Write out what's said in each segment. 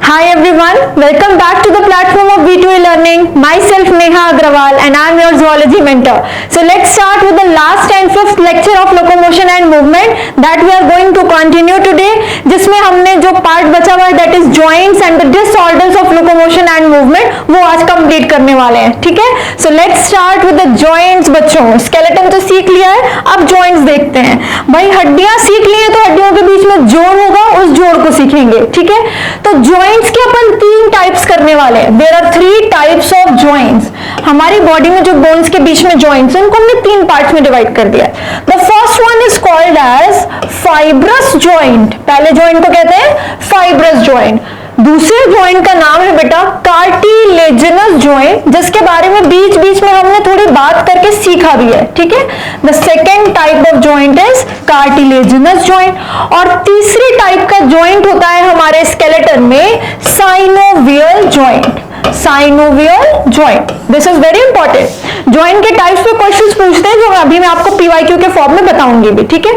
Hi everyone, welcome back to the platform of V2E Learning. Myself Neha Agrawal and I am your zoology mentor. So let's start with the last and fifth lecture of locomotion and movement that we are going to continue today. जिसमें हमने जो part बचा हुआ है that is joints and the disorders of locomotion and movement वो आज complete करने वाले हैं, ठीक है? So let's start with the joints बच्चों. स्केलेटन तो सीख लिया है, अब joints देखते हैं. भाई हड्डियां सीख ली हैं तो हड्डियों के बीच में जोड़ होगा, उस जोड़ को सीखेंगे, ठीक है? तो joints के अपन तीन टाइप्स करने वाले हैं. There are three types of joints. हमारी बॉडी में जो बोन्स के बीच में जॉइंट्स हैं उनको हमने तीन पार्ट्स में डिवाइड कर दिया है. The first one is called as fibrous joint. पहले जॉइंट को कहते हैं फाइब्रस जॉइंट. दूसरे जॉइंट का नाम है बेटा कार्टिलेजिनस जॉइंट, जिसके बारे में बीच बीच में हमने थोड़ी बात करके सीखा भी है, ठीक है? The second type of joint is cartilaginous joint. और तीसरी टाइप का जॉइंट होता है हमारे स्केलेटन में synovial joint. Synovial joint, this is very important. Joint के टाइप्स पे क्वेश्चंस पूछते हैं जो अभी मैं आपको पीवाईक्यू के फॉर्म में बताऊंगी भी, ठीक है?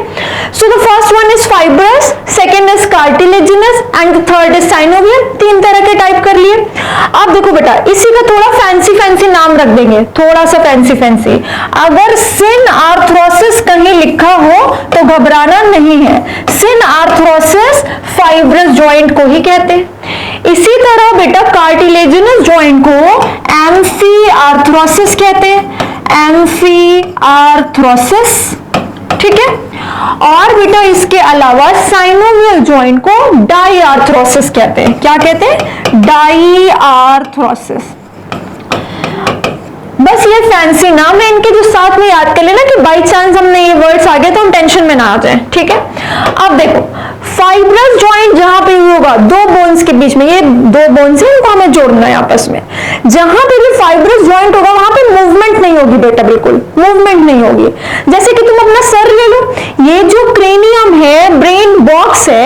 So the first one is fibrous, second is cartilaginous and the third is synovial. तीन तरह के टाइप कर लिए. अब देखो बेटा, इसी का थोड़ा फैंसी फैंसी नाम रख देंगे, थोड़ा सा फैंसी फैंसी. अगर सिन आर्थ्रोसिस कहीं लिखा हो तो घबराना नहीं है. सिन आर्थ्रोसिस फाइब्रस जॉइंट को ही कहते हैं. इसी तरह बेटा कार्टिलेजिनस जॉइंट को एम्फी आर्थ्रोसिस कहते हैं. एम्फी आर्थ्रोसिस, ठीक है? और बेटा इसके अलावा साइनोवियल जॉइंट को डाई आर्थ्रोसिस कहते हैं. क्या कहते हैं? Diarthrosis. बस ये फैंसी नाम है, इनके जो साथ में याद कर लेना कि बाई चांस हमने ये वर्ड्स आ गए तो हम टेंशन में ना आ जाए, ठीक है? अब देखो, फाइब्रस जॉइंट जहां पे होगा दो बोन्स के बीच में, ये दो बोन्स हैं इनको हमें जोड़ना है आपस में. जहां पे भी फाइब्रस जॉइंट होगा वहां पे मूवमेंट नहीं होगी बेटा, बिल्कुल मूवमेंट नहीं होगी. जैसे कि तुम अपना सर ले लो, ये जो क्रेनियम है, ब्रेन बॉक्स है,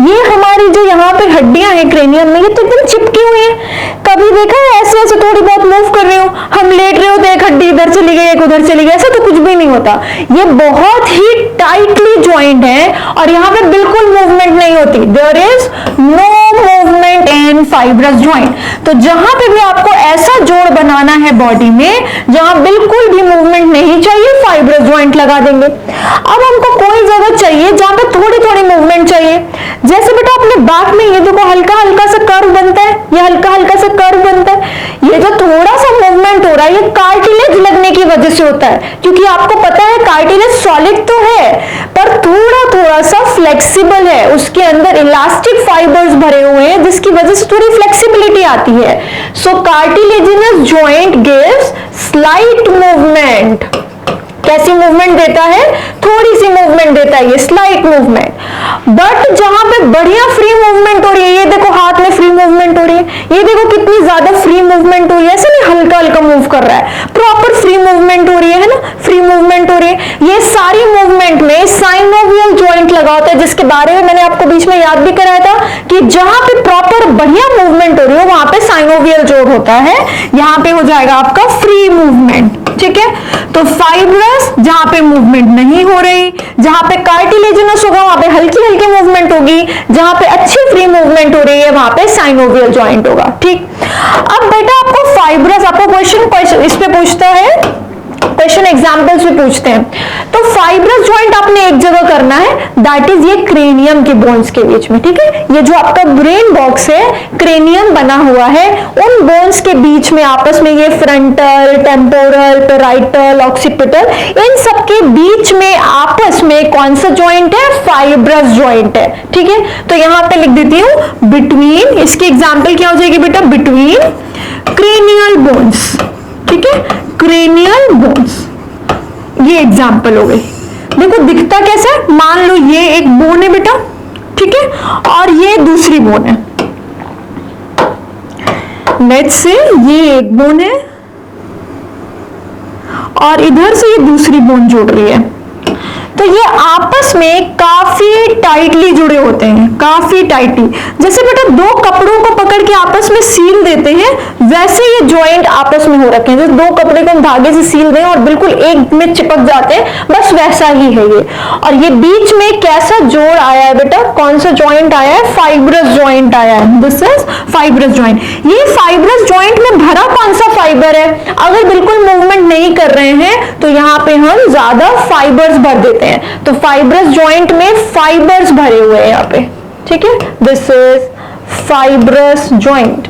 ये हमारी जो यहाँ पे हड्डियां हैं क्रेनियम में, ये तो एकदम चिपकी हुई है. कभी देखा है ऐसे ऐसे थोड़ी बहुत मूव कर रहे हो, हम लेट रहे हो तो एक हड्डी इधर चली गई एक उधर चली गई, ऐसा तो कुछ भी नहीं होता. ये बहुत ही टाइटली जॉइंट है और यहाँ पे बिल्कुल मूवमेंट नहीं होती. There is no movement in fibrous joint. तो जहां पे भी आपको ऐसा जोड़ बनाना है बॉडी में जहां बिल्कुल भी मूवमेंट नहीं चाहिए, फाइब्रस जॉइंट लगा देंगे. अब हमको कोई जगह चाहिए जहां पे थोड़ी थोड़ी मूवमेंट चाहिए. जैसे बेटा अपने बैक में ये देखो हल्का हल्का सा कर्व बनता है, ये हल्का हल्का सा कर्व बनता है. ये जो थोड़ा सा मूवमेंट हो रहा है ये कार्टिलेज लगने की वजह से होता है, क्योंकि आपको पता है कार्टिलेज सॉलिड तो है पर थोड़ा थोड़ा सा फ्लेक्सिबल है, उसके अंदर इलास्टिक फाइबर्स भरे हुए हैं जिसकी वजह से थोड़ी फ्लेक्सिबिलिटी आती है. So cartilaginous joint gives slight movement. कैसी मूवमेंट देता है? थोड़ी सी मूवमेंट देता है, ये स्लाइट मूवमेंट. बट जहां पे बढ़िया फ्री मूवमेंट हो रही है, ये देखो हाथ में फ्री मूवमेंट हो रही है, ये देखो कितनी ज्यादा फ्री मूवमेंट हो रही है, ऐसे नहीं हल्का हल्का मूव कर रहा है, प्रॉपर फ्री मूवमेंट हो रही है ना, फ्री मूवमेंट हो रही है. ये सारी मूवमेंट में साइनोवियल जॉइंट लगा होता है, जिसके बारे में मैंने आपको बीच में याद भी कराया था कि जहां पे प्रॉपर बढ़िया मूवमेंट हो रही है वहां पे साइनोवियल जोड़ होता है. यहां पे हो जाएगा आपका फ्री मूवमेंट, ठीक है? तो फाइब्रस जहां पे मूवमेंट नहीं हो रही, जहां पे कार्टिलेजिनस होगा वहां पे हल्की हल्की मूवमेंट होगी, जहां पे अच्छी फ्री मूवमेंट हो रही है वहां पे साइनोवियल जॉइंट होगा, ठीक? अब बेटा आपको फाइब्रस, आपको क्वेश्चन इस पे पूछता है, क्वेश्चन एग्जांपल्स में पूछते हैं. तो फाइब्रस जॉइंट आपने एक जगह करना है, दैट इज ये क्रेनियम के बोन्स के बीच में, ठीक है? ये जो आपका ब्रेन बॉक्स है, क्रेनियम बना हुआ है, उन बोन्स के बीच में आपस में ये फ्रंटल, टेम्पोरल, पेराइटल, ऑक्सीपिटल, इन सब के बीच में आपस में कौन सा जॉइंट है? फाइब्रस जॉइंट है, ठीक है? तो यहां पे लिख देती हूं बिटवीन, इसकी एग्जांपल क्या हो जाएगी बेटा? बिटवीन क्रेनियल बोन्स, ठीक है? क्रेनियल बोन्स, ये एग्जांपल हो गई. देखो दिखता कैसा है, मान लो ये एक बोन है बेटा, ठीक है? और ये दूसरी बोन है. लेट्स से ये एक बोन है और इधर से ये दूसरी बोन जुड़ रही है. तो ये आपस में काफी टाइटली जुड़े होते हैं, काफी टाइटली. जैसे बेटा दो कपड़ों को पकड़ के आपस में सील देते हैं, वैसे ये जॉइंट आपस में हो रखे हैं, जैसे दो कपड़े को हम धागे से सील दें और बिल्कुल एक में चिपक जाते हैं, बस वैसा ही है ये। और ये बीच में कैसा जोड़ आया है बेटा, कौन सा जॉइंट आया है, फाइब्रस जॉइंट आया है, दिस इज फाइब्रस जॉइंट। ये फाइब्रस जॉइंट में भरा कौन सा फाइबर है, अगर बिल्कुल मूवमेंट नहीं कर रहे हैं तो यहाँ पे हम ज्यादा फाइबर्स भर देते हैं, तो फाइब्रस जॉइंट में फाइबर्स भरे हुए हैं यहाँ पे, ठीक है, दिस इज फाइब्रस जॉइंट।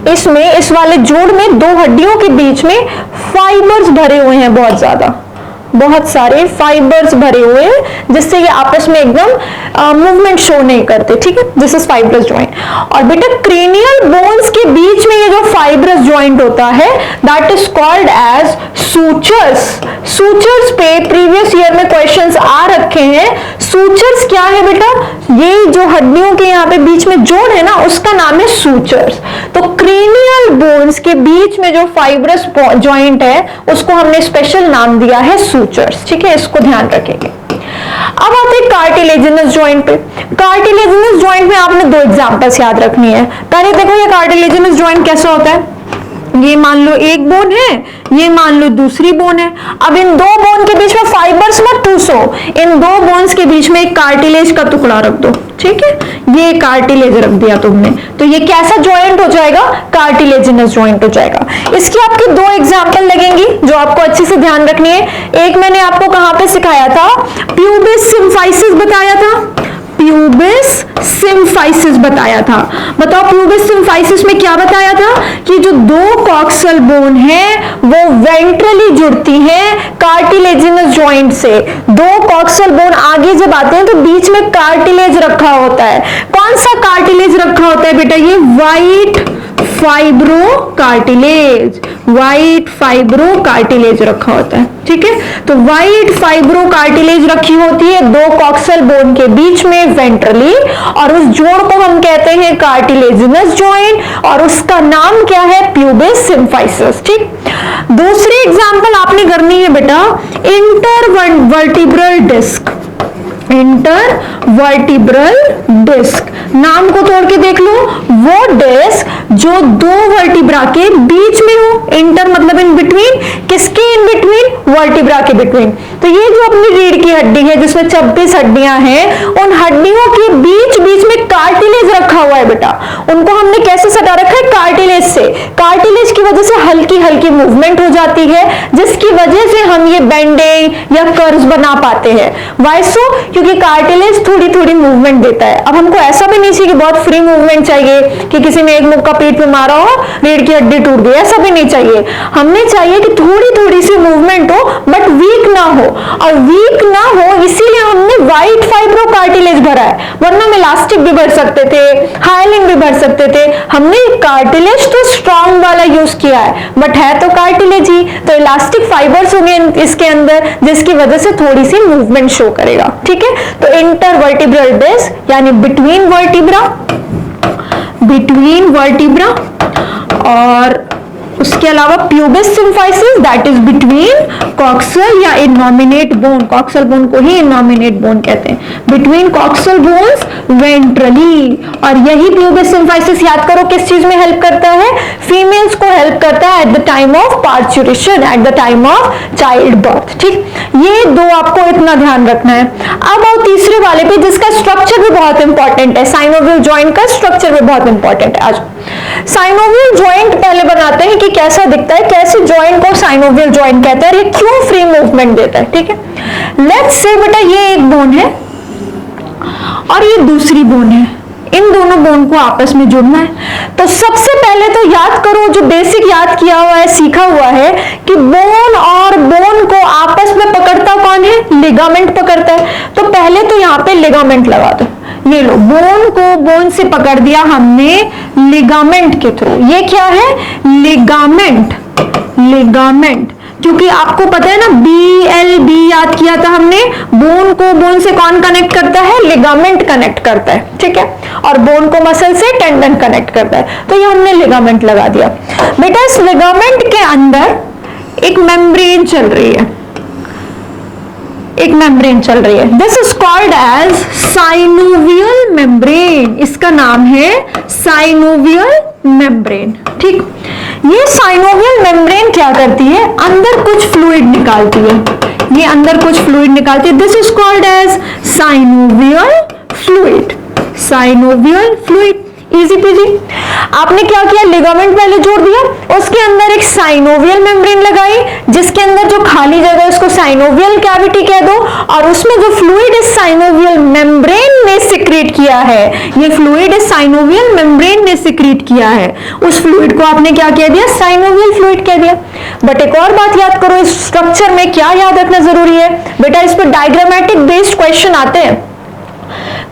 इसमें इस वाले जोड़ में दो हड्डियों के बीच में फाइबर्स भरे हुए हैं, बहुत ज्यादा, बहुत सारे फाइबर्स भरे हुए हैं, जिससे ये आपस में एकदम मूवमेंट शो नहीं करते, ठीक है, दिस इज फाइब्रस जॉइंट। और बेटा क्रेनियल बोन्स के बीच में ये जो फाइब्रस जॉइंट होता है that is called as sutures. Sutures पे प्रीवियस ईयर में क्वेश्चंस आ रखे हैं। सूचर्स क्या है बेटा, ये जो हड्डियों के यहाँ पे बीच में जोड़ है ना, उसका नाम है सूचर्स। तो क्रेनियल बोन्स के बीच में जो फाइब्रस जॉइंट है उसको हमने स्पेशल नाम दिया है सूचर्स, ठीक है, इसको ध्यान रखेंगे। अब आते हैं कार्टिलेजिनस जॉइंट पे। कार्टिलेजिनस जॉइंट में आपने दो एग्जांपल्स याद रखनी है। पहले देखो ये कार्टिलेजिनस जॉइंट कैसा होता है, ये मान लो एक बोन है, ये मान लो दूसरी बोन है। अब इन दो बोन के बीच में फाइबर्स मत ठूसो, इन दो बोन्स के बीच में एक कार्टिलेज का टुकड़ा रख दो, ठीक है, ये कार्टिलेज रख दिया तुमने, तो ये कैसा जॉइंट हो जाएगा, कार्टिलेजिनस जॉइंट हो जाएगा। इसकी आपकी दो एग्जांपल लगेंगी जो आपको अच्छे से ध्यान रखनी है। एक मैंने आपको कहां पे सिखाया था, प्यूबिस सिम्फाइसिस बताया था, प्यूबिस सिम्फाइसिस बताया था। बताओ प्यूबिस सिम्फाइसिस में क्या बताया था कि जो दो कॉक्सल बोन है वो वेंट्रली जुड़ती हैं कार्टिलेजिनस जॉइंट से। दो कॉक्सल बोन आगे जब आते हैं तो बीच में कार्टिलेज रखा होता है। कौन सा कार्टिलेज रखा होता है बेटा, ये white fibro cartilage, white fibro cartilage रखा होता है, ठीक है। तो व्हाइट फाइब्रो कार्टिलेज रखी होती है दो कॉक्सल बोन के बीच में वेंट्रली, और उस जोड़ को हम कहते हैं कार्टिलेजिनस जॉइंट, और उसका नाम क्या है, प्यूबिस सिम्फाइसिस, ठीक। दूसरी एग्जांपल आपने करनी है बेटा, इंटरवर्टिब्रल डिस्क। इंटरवर्टिब्रल डिस्क, नाम को तोड़ के देख लो, वो डिस्क जो दो वर्टिब्रा के बीच में हो, इंटर मतलब इन बिटवीन, किसके इन बिटवीन, वर्टिब्रा के बिटवीन। तो ये जो अपनी रीढ़ की हड्डी है जिसमें 26 हड्डियां हैं, उन हड्डियों के बीच बीच में कार्टिलेज रखा हुआ है बेटा। उनको हमने कैसे सटा रखा है, कार्टिलेज से। कार्टिलेज की वजह से हल्की हल्की मूवमेंट हो जाती है, जिसकी वजह से हम ये बेंडिंग या कर्व्स बना पाते हैं। वाई सो, क्योंकि कार्टिलेज थोड़ी थोड़ी मूवमेंट देता है। अब हमको ऐसा भी नहीं चाहिए कि बहुत फ्री मूवमेंट चाहिए कि किसी ने एक मुक्का पेट पे मारा हो, रीढ़ की हड्डी टूट गई, ऐसा भी नहीं चाहिए। हमें चाहिए कि थोड़ी थोड़ी सी मूवमेंट हो बट वीक ना हो, और वीक ना हो इसीलिए हमने व्हाइट फाइब्रो कार्टिलेज भरा है, वरना हम इलास्टिक भी भर सकते थे, हाइलिन भी भर सकते थे। हमने कार्टिलेज तो स्ट्रॉन्ग वाला यूज किया है, बट है तो कार्टिलेज ही, तो इलास्टिक फाइबर्स होंगे इसके अंदर, जिसकी वजह से थोड़ी सी मूवमेंट शो करेगा, ठीक है। तो इंटरवर्टिब्रल डिस्क यानी बिटवीन वर्टिब्रा, और उसके अलावा pubis symphysis that is between coxal या इनॉमिनेट बोन, कॉक्सल बोन को ही इनॉमिनेट बोन कहते हैं, बिटवीन कॉक्सल बोन्स वेंट्रली। और यही प्यूबिस सिम्फाइसिस याद करो किस चीज में हेल्प करता है, फीमेल्स को हेल्प करता है at the time of parturition, at the time of child birth, ठीक। ये दो आपको इतना ध्यान रखना है। अब आओ तीसरे वाले पे जिसका स्ट्रक्चर भी बहुत इंपॉर्टेंट है, साइनोवियल जॉइंट का स्ट्रक्चर भी बहुत इंपॉर्टेंट है। आज साइनोवियल जॉइंट पहले बनाते हैं कि कैसा दिखता है, कैसे जॉइंट को साइनोवियल जॉइंट कहते हैं, ये क्यों फ्री मूवमेंट देता है, ठीक है। लेट्स से बेटा ये एक बोन है और ये दूसरी बोन है, इन दोनों बोन को आपस में जोड़ना है। तो सबसे पहले तो याद करो, जो बेसिक याद किया हुआ है, सीखा हुआ है कि बोन और बोन को आपस में पकड़ता कौन है, लिगामेंट पकड़ता है। तो पहले तो यहाँ पे लिगामेंट लगा दो, ये लो, बोन को बोन से पकड़ दिया हमने लिगामेंट के थ्रू। ये क्या है, लिगामेंट, लिगामेंट, क्योंकि आपको पता है ना BLB याद किया था हमने, बोन को बोन से कौन कनेक्ट करता है, लिगामेंट कनेक्ट करता है, ठीक है, और बोन को मसल से टेंडन कनेक्ट करता है। तो ये हमने लिगामेंट लगा दिया। बेटा इस लिगामेंट के अंदर एक मेम्ब्रेन चल रही है, एक मेम्ब्रेन चल रही है, this is called as synovial membrane, इसका नाम है साइनोवियल मेम्ब्रेन। ठीक, ये साइनोवियल मेम्ब्रेन क्या करती है, अंदर कुछ फ्लूइड निकालती है, ये अंदर कुछ फ्लूइड निकालती है, this is called as synovial fluid, synovial fluid. Easy peasy. आपने क्या किया, लिगामेंट पहले जोड़ दिया, उसके अंदर एक साइनोवियल मेम्ब्रेन लगाई, जिसके अंदर जो खाली जगह है उसको साइनोवियल कैविटी कह दो, और उसमें जो फ्लूइड इस साइनोवियल मेम्ब्रेन ने सिक्रीट किया है, ये फ्लूइड इस साइनोवियल मेम्ब्रेन ने सिक्रीट किया है, उस फ्लूइड को आपने क्या कह दिया, साइनोवियल फ्लूइड कह दिया। बट एक और बात याद करो, इस स्ट्रक्चर में क्या याद रखना जरूरी है बेटा, इस पर डायग्रामेटिक बेस्ड क्वेश्चन आते हैं,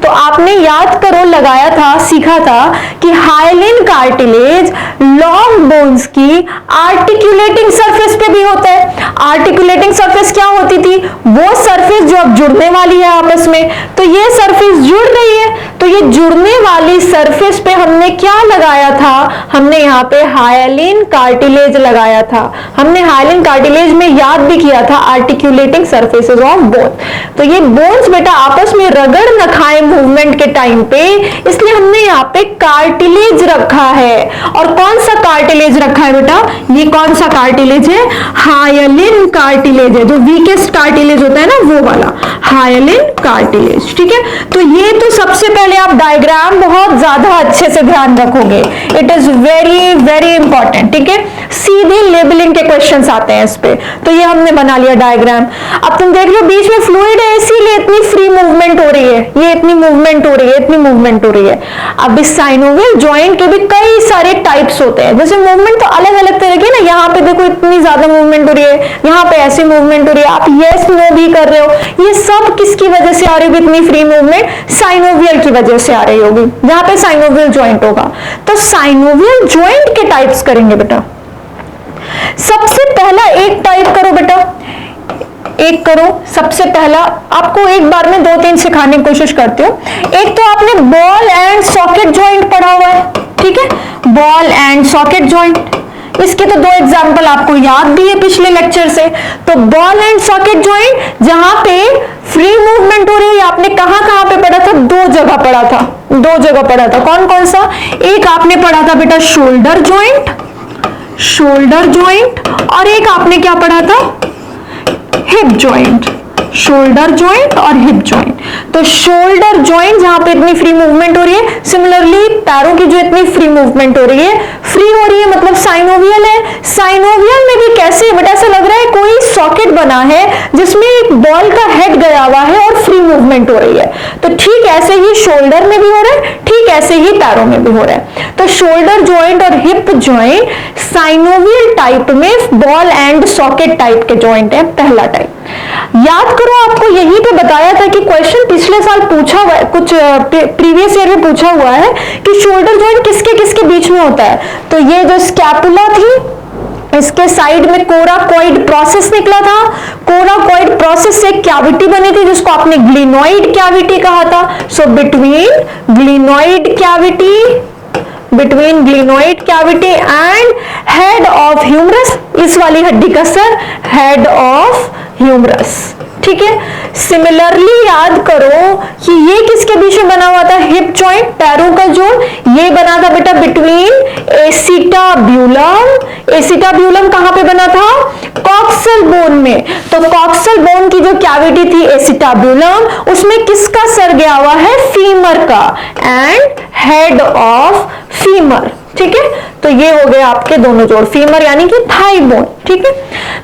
तो आपने याद करो, लगाया था, सीखा था कि हाइलिन कार्टिलेज लॉन्ग बोन्स की आर्टिकुलेटिंग सरफेस पे भी होता है। आर्टिकुलेटिंग सरफेस क्या होती थी, वो सरफेस जो अब जुड़ने वाली है आपस में, तो ये सरफेस जुड़ रही है, तो ये जुड़ने वाली सरफेस पे हमने क्या लगाया था, हमने यहाँ पे हाइलिन कार्टिलेज लगाया था। हमने हाइलिन कार्टिलेज में याद भी किया था आर्टिकुलेटिंग सरफेसेस ऑफ बोन। तो ये बोन्स बेटा आपस में रगड़ न खाए मूवमेंट के टाइम पे, इसलिए हमने यहाँ पे कार्टिलेज रखा है। और कौन सा कार्टिलेज रखा है बेटा, ये कौन सा कार्टिलेज है, हाइलिन कार्टिलेज है, जो वीकेस्ट कार्टिलेज होता है ना वो वाला हाइलिन कार्टिलेज। ठीक है, तो ये तो सबसे पहले आप डायग्राम बहुत ज्यादा अच्छे से ध्यान रखोगे, it is very very important. ठीक है, सीधे लेबलिंग के क्वेश्चंस आते हैं इस पे, तो ये हमने बना लिया डायग्राम। अब तुम देख लो बीच में फ्लूइड है, इसीलिए इतनी फ्री मूवमेंट हो रही है, ये इतनी मूवमेंट हो रही है, इतनी मूवमेंट हो रही है। अब इस साइनोवियल जॉइंट के भी कई सारे टाइप्स होते हैं, जैसे मूवमेंट तो अलग अलग तरह की ना, यहाँ पे देखो इतनी ज्यादा मूवमेंट हो रही है, यहाँ पे ऐसी मूवमेंट हो रही है, आप यस नो भी कर रहे हो, ये सब किसकी वजह से आ रही होगी इतनी फ्री मूवमेंट, साइनोवियल की वजह से आ रही होगी, जहां पे साइनोवियल जॉइंट होगा। तो साइनोवियल जॉइंट के टाइप्स करेंगे बेटा। सबसे पहला एक टाइप करो बेटा, एक करो, सबसे पहला आपको एक बार में 2-3 सिखाने की कोशिश करती हूँ। एक तो आपने बॉल एंड सॉकेट जॉइंट पढ़ा हुआ है, ठीक है, बॉल एंड सॉकेट जॉइंट, इसके तो 2 एग्जांपल आपको याद भी है पिछले लेक्चर से। तो बॉल एंड सॉकेट जॉइंट जहां पे फ्री मूवमेंट हो रही है, आपने कहां पे पढ़ा था, 2 जगह पढ़ा था, 2 जगह पढ़ा था, कौन कौन सा, एक आपने पढ़ा था बेटा शोल्डर जॉइंट, शोल्डर जॉइंट, और एक आपने क्या पढ़ा था, हिप जॉइंट, शोल्डर जॉइंट और हिप जॉइंट। तो शोल्डर जॉइंट जहां पे इतनी फ्री मूवमेंट हो रही है, सिमिलरली पैरों की जो इतनी फ्री मूवमेंट हो रही है, फ्री हो रही है मतलब साइनोवियल है। साइनोवियल में भी कैसे बेटा, ऐसा लग रहा है कोई सॉकेट बना है जिसमें एक बॉल का हेड गया हुआ है और फ्री मूवमेंट हो रही है। तो ठीक ऐसे ही शोल्डर में भी हो रहा है, ठीक ऐसे ही पैरों में भी हो रहा है। तो शोल्डर जॉइंट और हिप जॉइंट साइनोवियल टाइप में बॉल एंड सॉकेट टाइप के जॉइंट है, पहला टाइप। याद करो, आपको यहीं पे बताया था कि क्वेश्चन पिछले साल पूछा हुआ है, कुछ प्रीवियस ईयर में पूछा हुआ है कि शोल्डर जॉइंट किसके किसके बीच में होता है। तो ये जो स्कैपुला थी, इसके साइड में कोराकॉइड प्रोसेस निकला था, कोराकॉइड प्रोसेस से कैविटी बनी थी जिसको आपने ग्लिनोइड कैविटी कहा था। So between glenoid cavity, between glenoid cavity and head of humerus, इस वाली हड्डी का सर हेड ऑफ ह्यूमरस। ठीक है, सिमिलरली याद करो कि ये किसके बीच में बना हुआ था, हिप जॉइंट, पैरों का जोड़, ये बना था बेटा बिटवीन एसिटाब्यूलम। एसिटाब्यूलम कहां पे बना था, कॉक्सल बोन में। तो कॉक्सल बोन की जो कैविटी थी एसिटाब्यूलम, उसमें किसका सर गया हुआ है, फीमर का, एंड हेड ऑफ फीमर। ठीक है, तो ये हो गए आपके दोनों जोड़, फीमर यानी कि थाई बोन। ठीक है,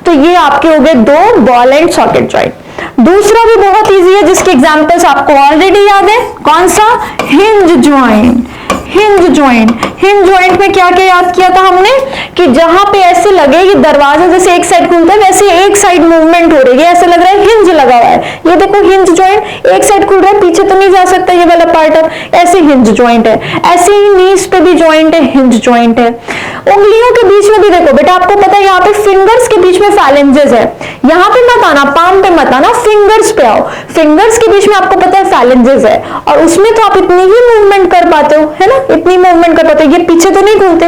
तो ये आपके हो गए 2 बॉल एंड सॉकेट जॉइंट। दूसरा भी बहुत इजी है जिसके एग्जांपल्स आपको ऑलरेडी याद है, कौन सा, hinge joint. Hinge joint, hinge joint में क्या क्या याद किया था हमने कि जहां पे ऐसे लगे कि दरवाजा जैसे एक साइड खुलता है वैसे एक साइड मूवमेंट हो रही है, ऐसे लग रहा है हिंज लगा हुआ है। ये देखो हिंज जॉइंट, एक साइड खुल रहा है, पीछे तो नहीं जा सकता ये वाला पार्ट, अब ऐसे हिंज जॉइंट है। ऐसे ही नीज पे भी जॉइंट है, हिंज जॉइंट है। उंगलियों के बीच में भी देखो बेटा, आपको पता है यहाँ पे फिंगर्स के बीच में फैलेंजेस है, यहाँ पे मत आना, पाम पे मत आना, फिंगर्स पे आओ। फिंगर्स के बीच में आपको पता है फैलेंजेस है, और उसमें तो आप इतनी ही मूवमेंट कर कर पाते हो, है ना, इतनी मूवमेंट कर पाते हो, ये पीछे तो नहीं घूमते।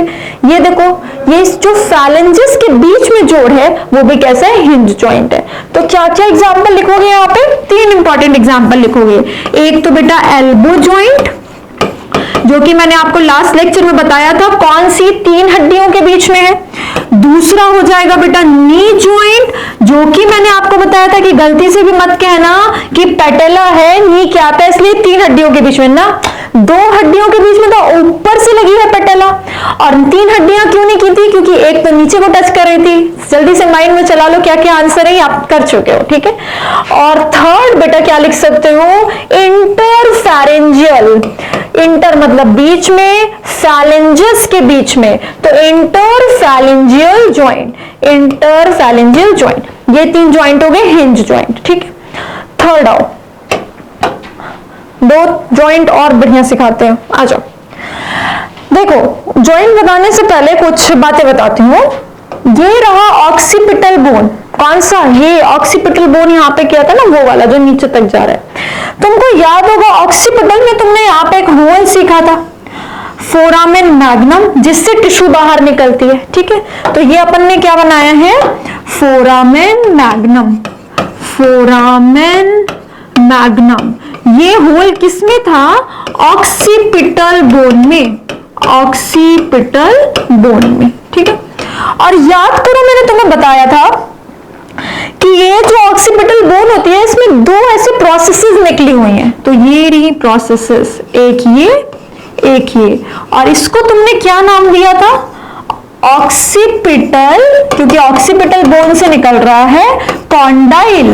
ये देखो, ये जो फैलेंजेस के बीच में जोड़ है वो भी कैसा है, हिंज जॉइंट है। तो क्या क्या एग्जांपल लिखोगे यहाँ पे, 3 इंपॉर्टेंट एग्जांपल लिखोगे। एक तो बेटा एल्बो जॉइंट, जो कि मैंने आपको लास्ट लेक्चर में बताया था कौन सी 3 हड्डियों के बीच में है। दूसरा हो जाएगा बेटा नी जॉइंट, जो कि मैंने आपको बताया था कि गलती से भी मत कहना कि पैटेला है, नी क्या आता है, इसलिए 3 हड्डियों के बीच में ना, 2 हड्डियों के बीच में तो ऊपर से लगी है पैटेला, और 3 हड्डियां क्यों नहीं की थी, क्योंकि एक तो नीचे को टच कर रही थी। जल्दी से माइंड में चला लो क्या क्या आंसर है, आप कर चुके हो, ठीक है। और थर्ड बेटा क्या लिख सकते हो, इंटरफेरेंजियल, इंटर मतलब बीच में, फैलेंजेस के बीच में, तो इंटरफैलेंजियल जॉइंट, इंटरफैलेंजियल जॉइंट, ये 3 जॉइंट हो गए हिंज जॉइंट, ठीक है। थर्ड आओ, 2 जॉइंट और बढ़िया सिखाते हैं, आ जाओ। देखो जॉइंट बताने से पहले कुछ बातें बताती हूँ। ये रहा ऑक्सीपिटल बोन, कौन सा, ये ऑक्सीपिटल बोन यहाँ पे किया था ना, वो वाला जो नीचे तक जा रहा है। तुमको याद होगा ऑक्सीपिटल में तुमने यहाँ पे एक होल सीखा था, फोरामेन मैग्नम, जिससे टिश्यू बाहर निकलती है, ठीक है। तो ये अपन ने क्या बनाया है, फोरामेन मैग्नम, फोरामेन मैग्नम। ये होल किसमें था, ऑक्सीपिटल बोन में, ऑक्सीपिटल बोन में, ठीक है। और याद करो मैंने तुम्हें बताया था कि ये जो ऑक्सीपिटल बोन होती है इसमें 2 ऐसे प्रोसेसेस निकली हुई हैं। तो ये रही प्रोसेसेस, एक ये, और इसको तुमने क्या नाम दिया था, ऑक्सीपिटल, क्योंकि ऑक्सीपिटल बोन से निकल रहा है कॉन्डाइल,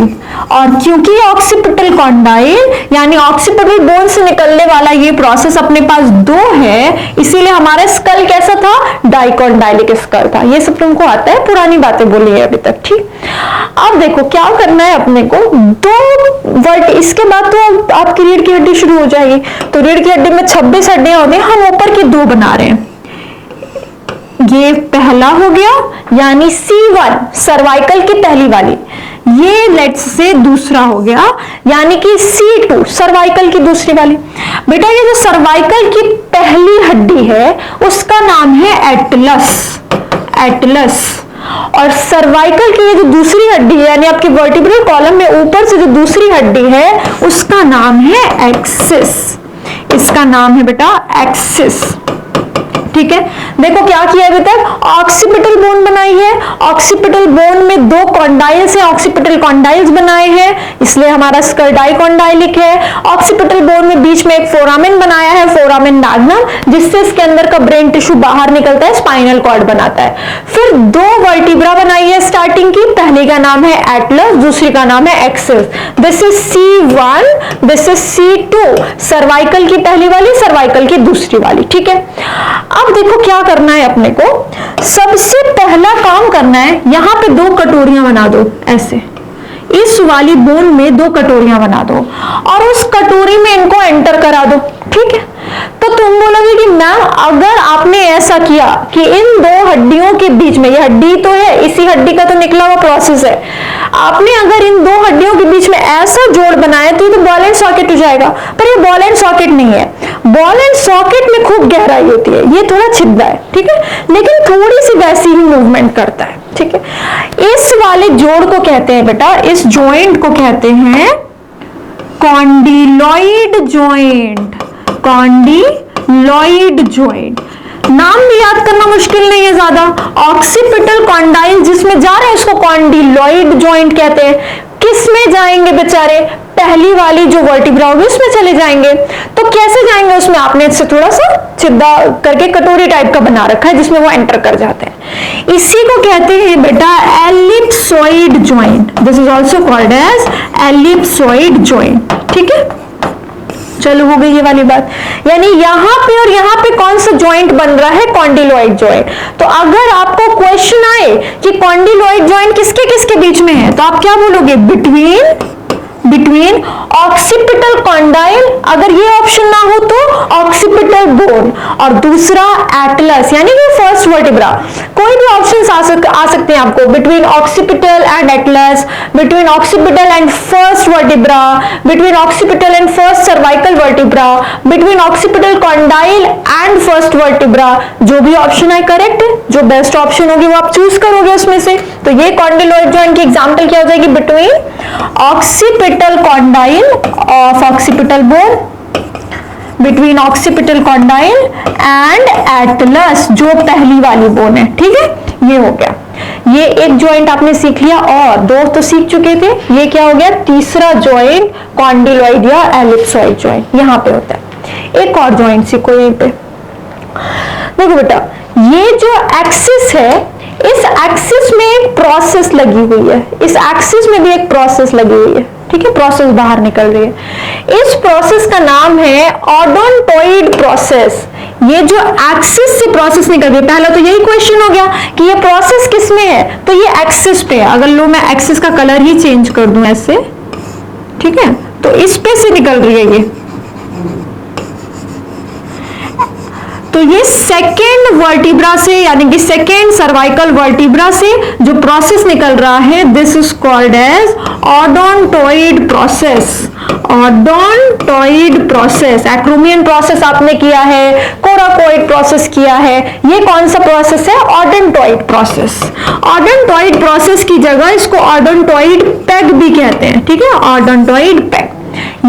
और क्योंकि ऑक्सीपिटल कॉन्डाइल यानी ऑक्सीपिटल बोन से निकलने वाला ये प्रोसेस अपने पास 2 है, इसीलिए हमारा स्कल कैसा था, डाइकॉन्डाइलिक स्कल था। ये सब तुमको आता है, पुरानी बातें बोली है अभी तक, ठीक। अब देखो क्या करना है अपने को, 2 वर्ड, इसके बाद तो आपकी रीढ़ की हड्डी शुरू हो जाएगी। तो रीढ़ की हड्डी में 26 हड्डियां होती हैं, हम ऊपर की 2 बना रहे हैं। ये पहला हो गया यानी C1, सर्वाइकल की पहली वाली। ये लेट्स से दूसरा हो गया यानी कि C2, सर्वाइकल की दूसरी वाली। बेटा ये जो सर्वाइकल की पहली हड्डी है उसका नाम है एटलस, एटलस। और सर्वाइकल की ये जो दूसरी हड्डी है यानी आपकी वर्टिब्रल कॉलम में ऊपर से जो दूसरी हड्डी है उसका नाम है एक्सिस, इसका नाम है बेटा एक्सिस, ठीक है। देखो क्या किया अभी तक, ऑक्सीपिटल बोन बनाई है, ऑक्सीपिटल बोन में 2 कॉन्डाइल्स है, ऑक्सीपिटल कॉन्डाइल्स बनाए हैं, इसलिए हमारा स्कल डाइकॉन्डाइलिक है। ऑक्सीपिटल बोन में बीच में एक फोरामेन बनाया है, फोरामेन मैग्नम, जिससे इसके अंदर का ब्रेन टिश्यू बाहर निकलता है, स्पाइनल कॉर्ड बनाता है। फिर 2 वर्टिब्रा बनाई है स्टार्टिंग की, पहली का नाम है एटलस, दूसरी का नाम है axis. This is C1, this is C2, cervical की पहली वाली, सर्वाइकल की दूसरी वाली, ठीक है। अब देखो क्या करना है अपने को, सबसे पहला काम करना है, यहां पे 2 कटोरियां बना दो ऐसे, इस वाली बोन में 2 कटोरियां बना दो और उस कटोरी में इनको एंटर करा दो, ठीक है। तो तुम बोलोगे कि मैम अगर आपने ऐसा किया कि इन 2 हड्डियों के बीच में, ये हड्डी तो है, इसी हड्डी का तो निकला हुआ प्रोसेस है, आपने अगर इन 2 हड्डियों के बीच में ऐसा जोड़ बनाया तो ये तो बॉल एंड सॉकेट हो जाएगा, पर ये बॉल एंड सॉकेट नहीं है। बॉल एंड सॉकेट में खूब गहराई होती है, ये थोड़ा छिद्रा है, ठीक है, लेकिन थोड़ी सी वैसी ही मूवमेंट करता है, ठीक है। इस वाले जोड़ को कहते हैं बेटा, इस जॉइंट को कहते हैं कॉन्डिलॉइड जॉइंट, कॉन्डिलॉइड जॉइंट। नाम भी याद करना मुश्किल नहीं है ज्यादा, ऑक्सीपिटल कॉन्डाइल जिसमें जा रहे हैं उसको कॉन्डिलॉइड जॉइंट कहते हैं। किस में जाएंगे बेचारे, पहली वाली जो वर्टिब्रा होगी उसमें चले जाएंगे। तो कैसे जाएंगे उसमें, आपने इससे थोड़ा सा सीधा करके कटोरी टाइप का बना रखा है जिसमें वो एंटर कर जाते हैं। इसी को कहते हैं बेटा ellipsoid joint, this is also called as ellipsoid joint, ठीक है। चलो हो गई ये वाली बात, यानी यहां पे और यहां पे कौन सा जॉइंट बन रहा है, कॉन्डिलॉइड जॉइंट। तो अगर आपको क्वेश्चन आए कि कॉन्डिलॉइड जॉइंट किसके किसके बीच में है तो आप क्या बोलोगे, बिटवीन ऑक्सीपिटल कॉन्डाइल, अगर ये ऑप्शन ना हो तो ऑक्सीपिटल बोन और दूसरा एटलस यानी कि फर्स्ट वर्टिब्रा। कोई भी ऑप्शन आ सकते हैं आपको, between occipital and Atlas, between occipital and first vertebra, between occipital and first cervical vertebra, between occipital condyle and first vertebra. जो भी ऑप्शन है करेक्ट है, जो बेस्ट ऑप्शन होगी वो आप चूज करोगे उसमें से। तो ये कॉन्डिलॉइड जॉइंट की एग्जांपल क्या हो जाएगी, between occipital condyle of occipital bone, between occipital condyle and Atlas जो पहली वाली बोन है। ठीक है, ये हो गया, ये एक जॉइंट आपने सीख लिया और दो तो सीख चुके थे। ये क्या हो गया, तीसरा जॉइंट कॉन्डिलॉइड या एलिप्सॉइड जॉइंट यहां पे होता है। एक और जॉइंट सीखो यहीं पे। देखो बेटा, ये जो एक्सिस है, इस एक्सिस में एक प्रोसेस लगी हुई है, इस एक्सिस में भी एक प्रोसेस लगी हुई है। ठीक है, प्रोसेस बाहर निकल रही है। इस प्रोसेस का नाम है ओडोंटोइड प्रोसेस। ये जो एक्सिस से प्रोसेस निकल रही है, पहला तो यही क्वेश्चन हो गया कि ये प्रोसेस किस में है, तो ये एक्सिस पे है। अगर लो मैं एक्सिस का कलर ही चेंज कर दूं ऐसे, ठीक है, तो इस पे से निकल रही है ये। तो ये सेकेंड वर्टिब्रा से यानी कि सेकेंड सर्वाइकल वर्टिब्रा से जो प्रोसेस निकल रहा है, this is called as odontoid process. Odontoid process, acromion process आपने किया है, कोराकोइड प्रोसेस किया है, ये कौन सा प्रोसेस है, ओडोंटोइड प्रोसेस। ओडोंटोइड प्रोसेस की जगह इसको ओडोंटोइड पेग भी कहते हैं। ठीक है, ओडोंटोइड पेग,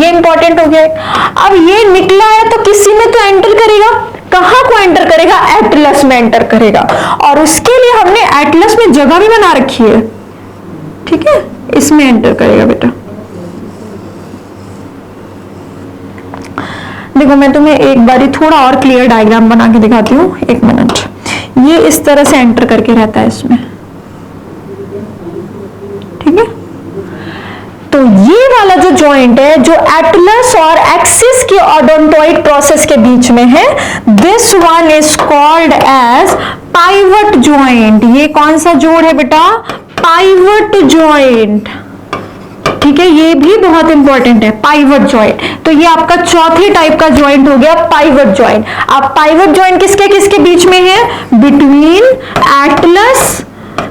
ये इंपॉर्टेंट हो गया। अब ये निकला है तो किसी में तो एंटर करेगा, कहां को एंटर करेगा, एटलस में एंटर करेगा, और उसके लिए हमने एटलस में जगह भी बना रखी है। ठीक है, इसमें एंटर करेगा बेटा। देखो मैं तुम्हें एक बारी थोड़ा और क्लियर डायग्राम बना के दिखाती हूँ, एक मिनट। ये इस तरह से एंटर करके रहता है इसमें, ठीक है। तो ये वाला जो जॉइंट है जो एटलस और एक्सिस की ओडोंटोइड प्रोसेस के बीच में है, this one is called as pivot joint. ये कौन सा जोड़ है बेटा, पाइवट जॉइंट। ठीक है, ये भी बहुत इंपॉर्टेंट है, पाइवट जॉइंट। तो ये आपका चौथे टाइप का जॉइंट हो गया पाइवट जॉइंट। अब पाइवट जॉइंट किसके किसके बीच में है, बिटवीन एटलस,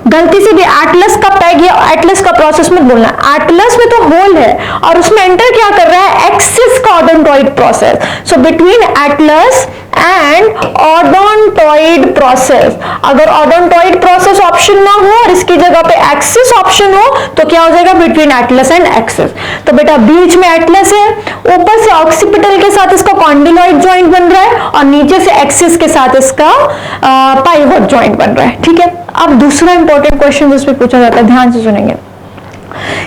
गलती से भी एटलस का पैग या एटलस का प्रोसेस मत बोलना, एटलस में तो होल है और उसमें एंटर क्या कर रहा है, एक्सिस का odontoid process. So between atlas and odontoid process. अगर ओडोंटोइड प्रोसेस ऑप्शन ना हो और इसकी जगह पे एक्सिस ऑप्शन हो तो क्या हो जाएगा, बिटवीन एटलस एंड एक्सिस। तो बेटा बीच में एटलस है, ऊपर से ऑक्सीपिटल के साथ इसका कॉन्डिलॉइड जॉइंट बन रहा है और नीचे से एक्सिस के साथ इसका पाइवट जॉइंट बन रहा है। ठीक है, अब दूसरा इंपॉर्टेंट क्वेश्चन जिसमें पूछा जाता है, ध्यान से सुनेंगे।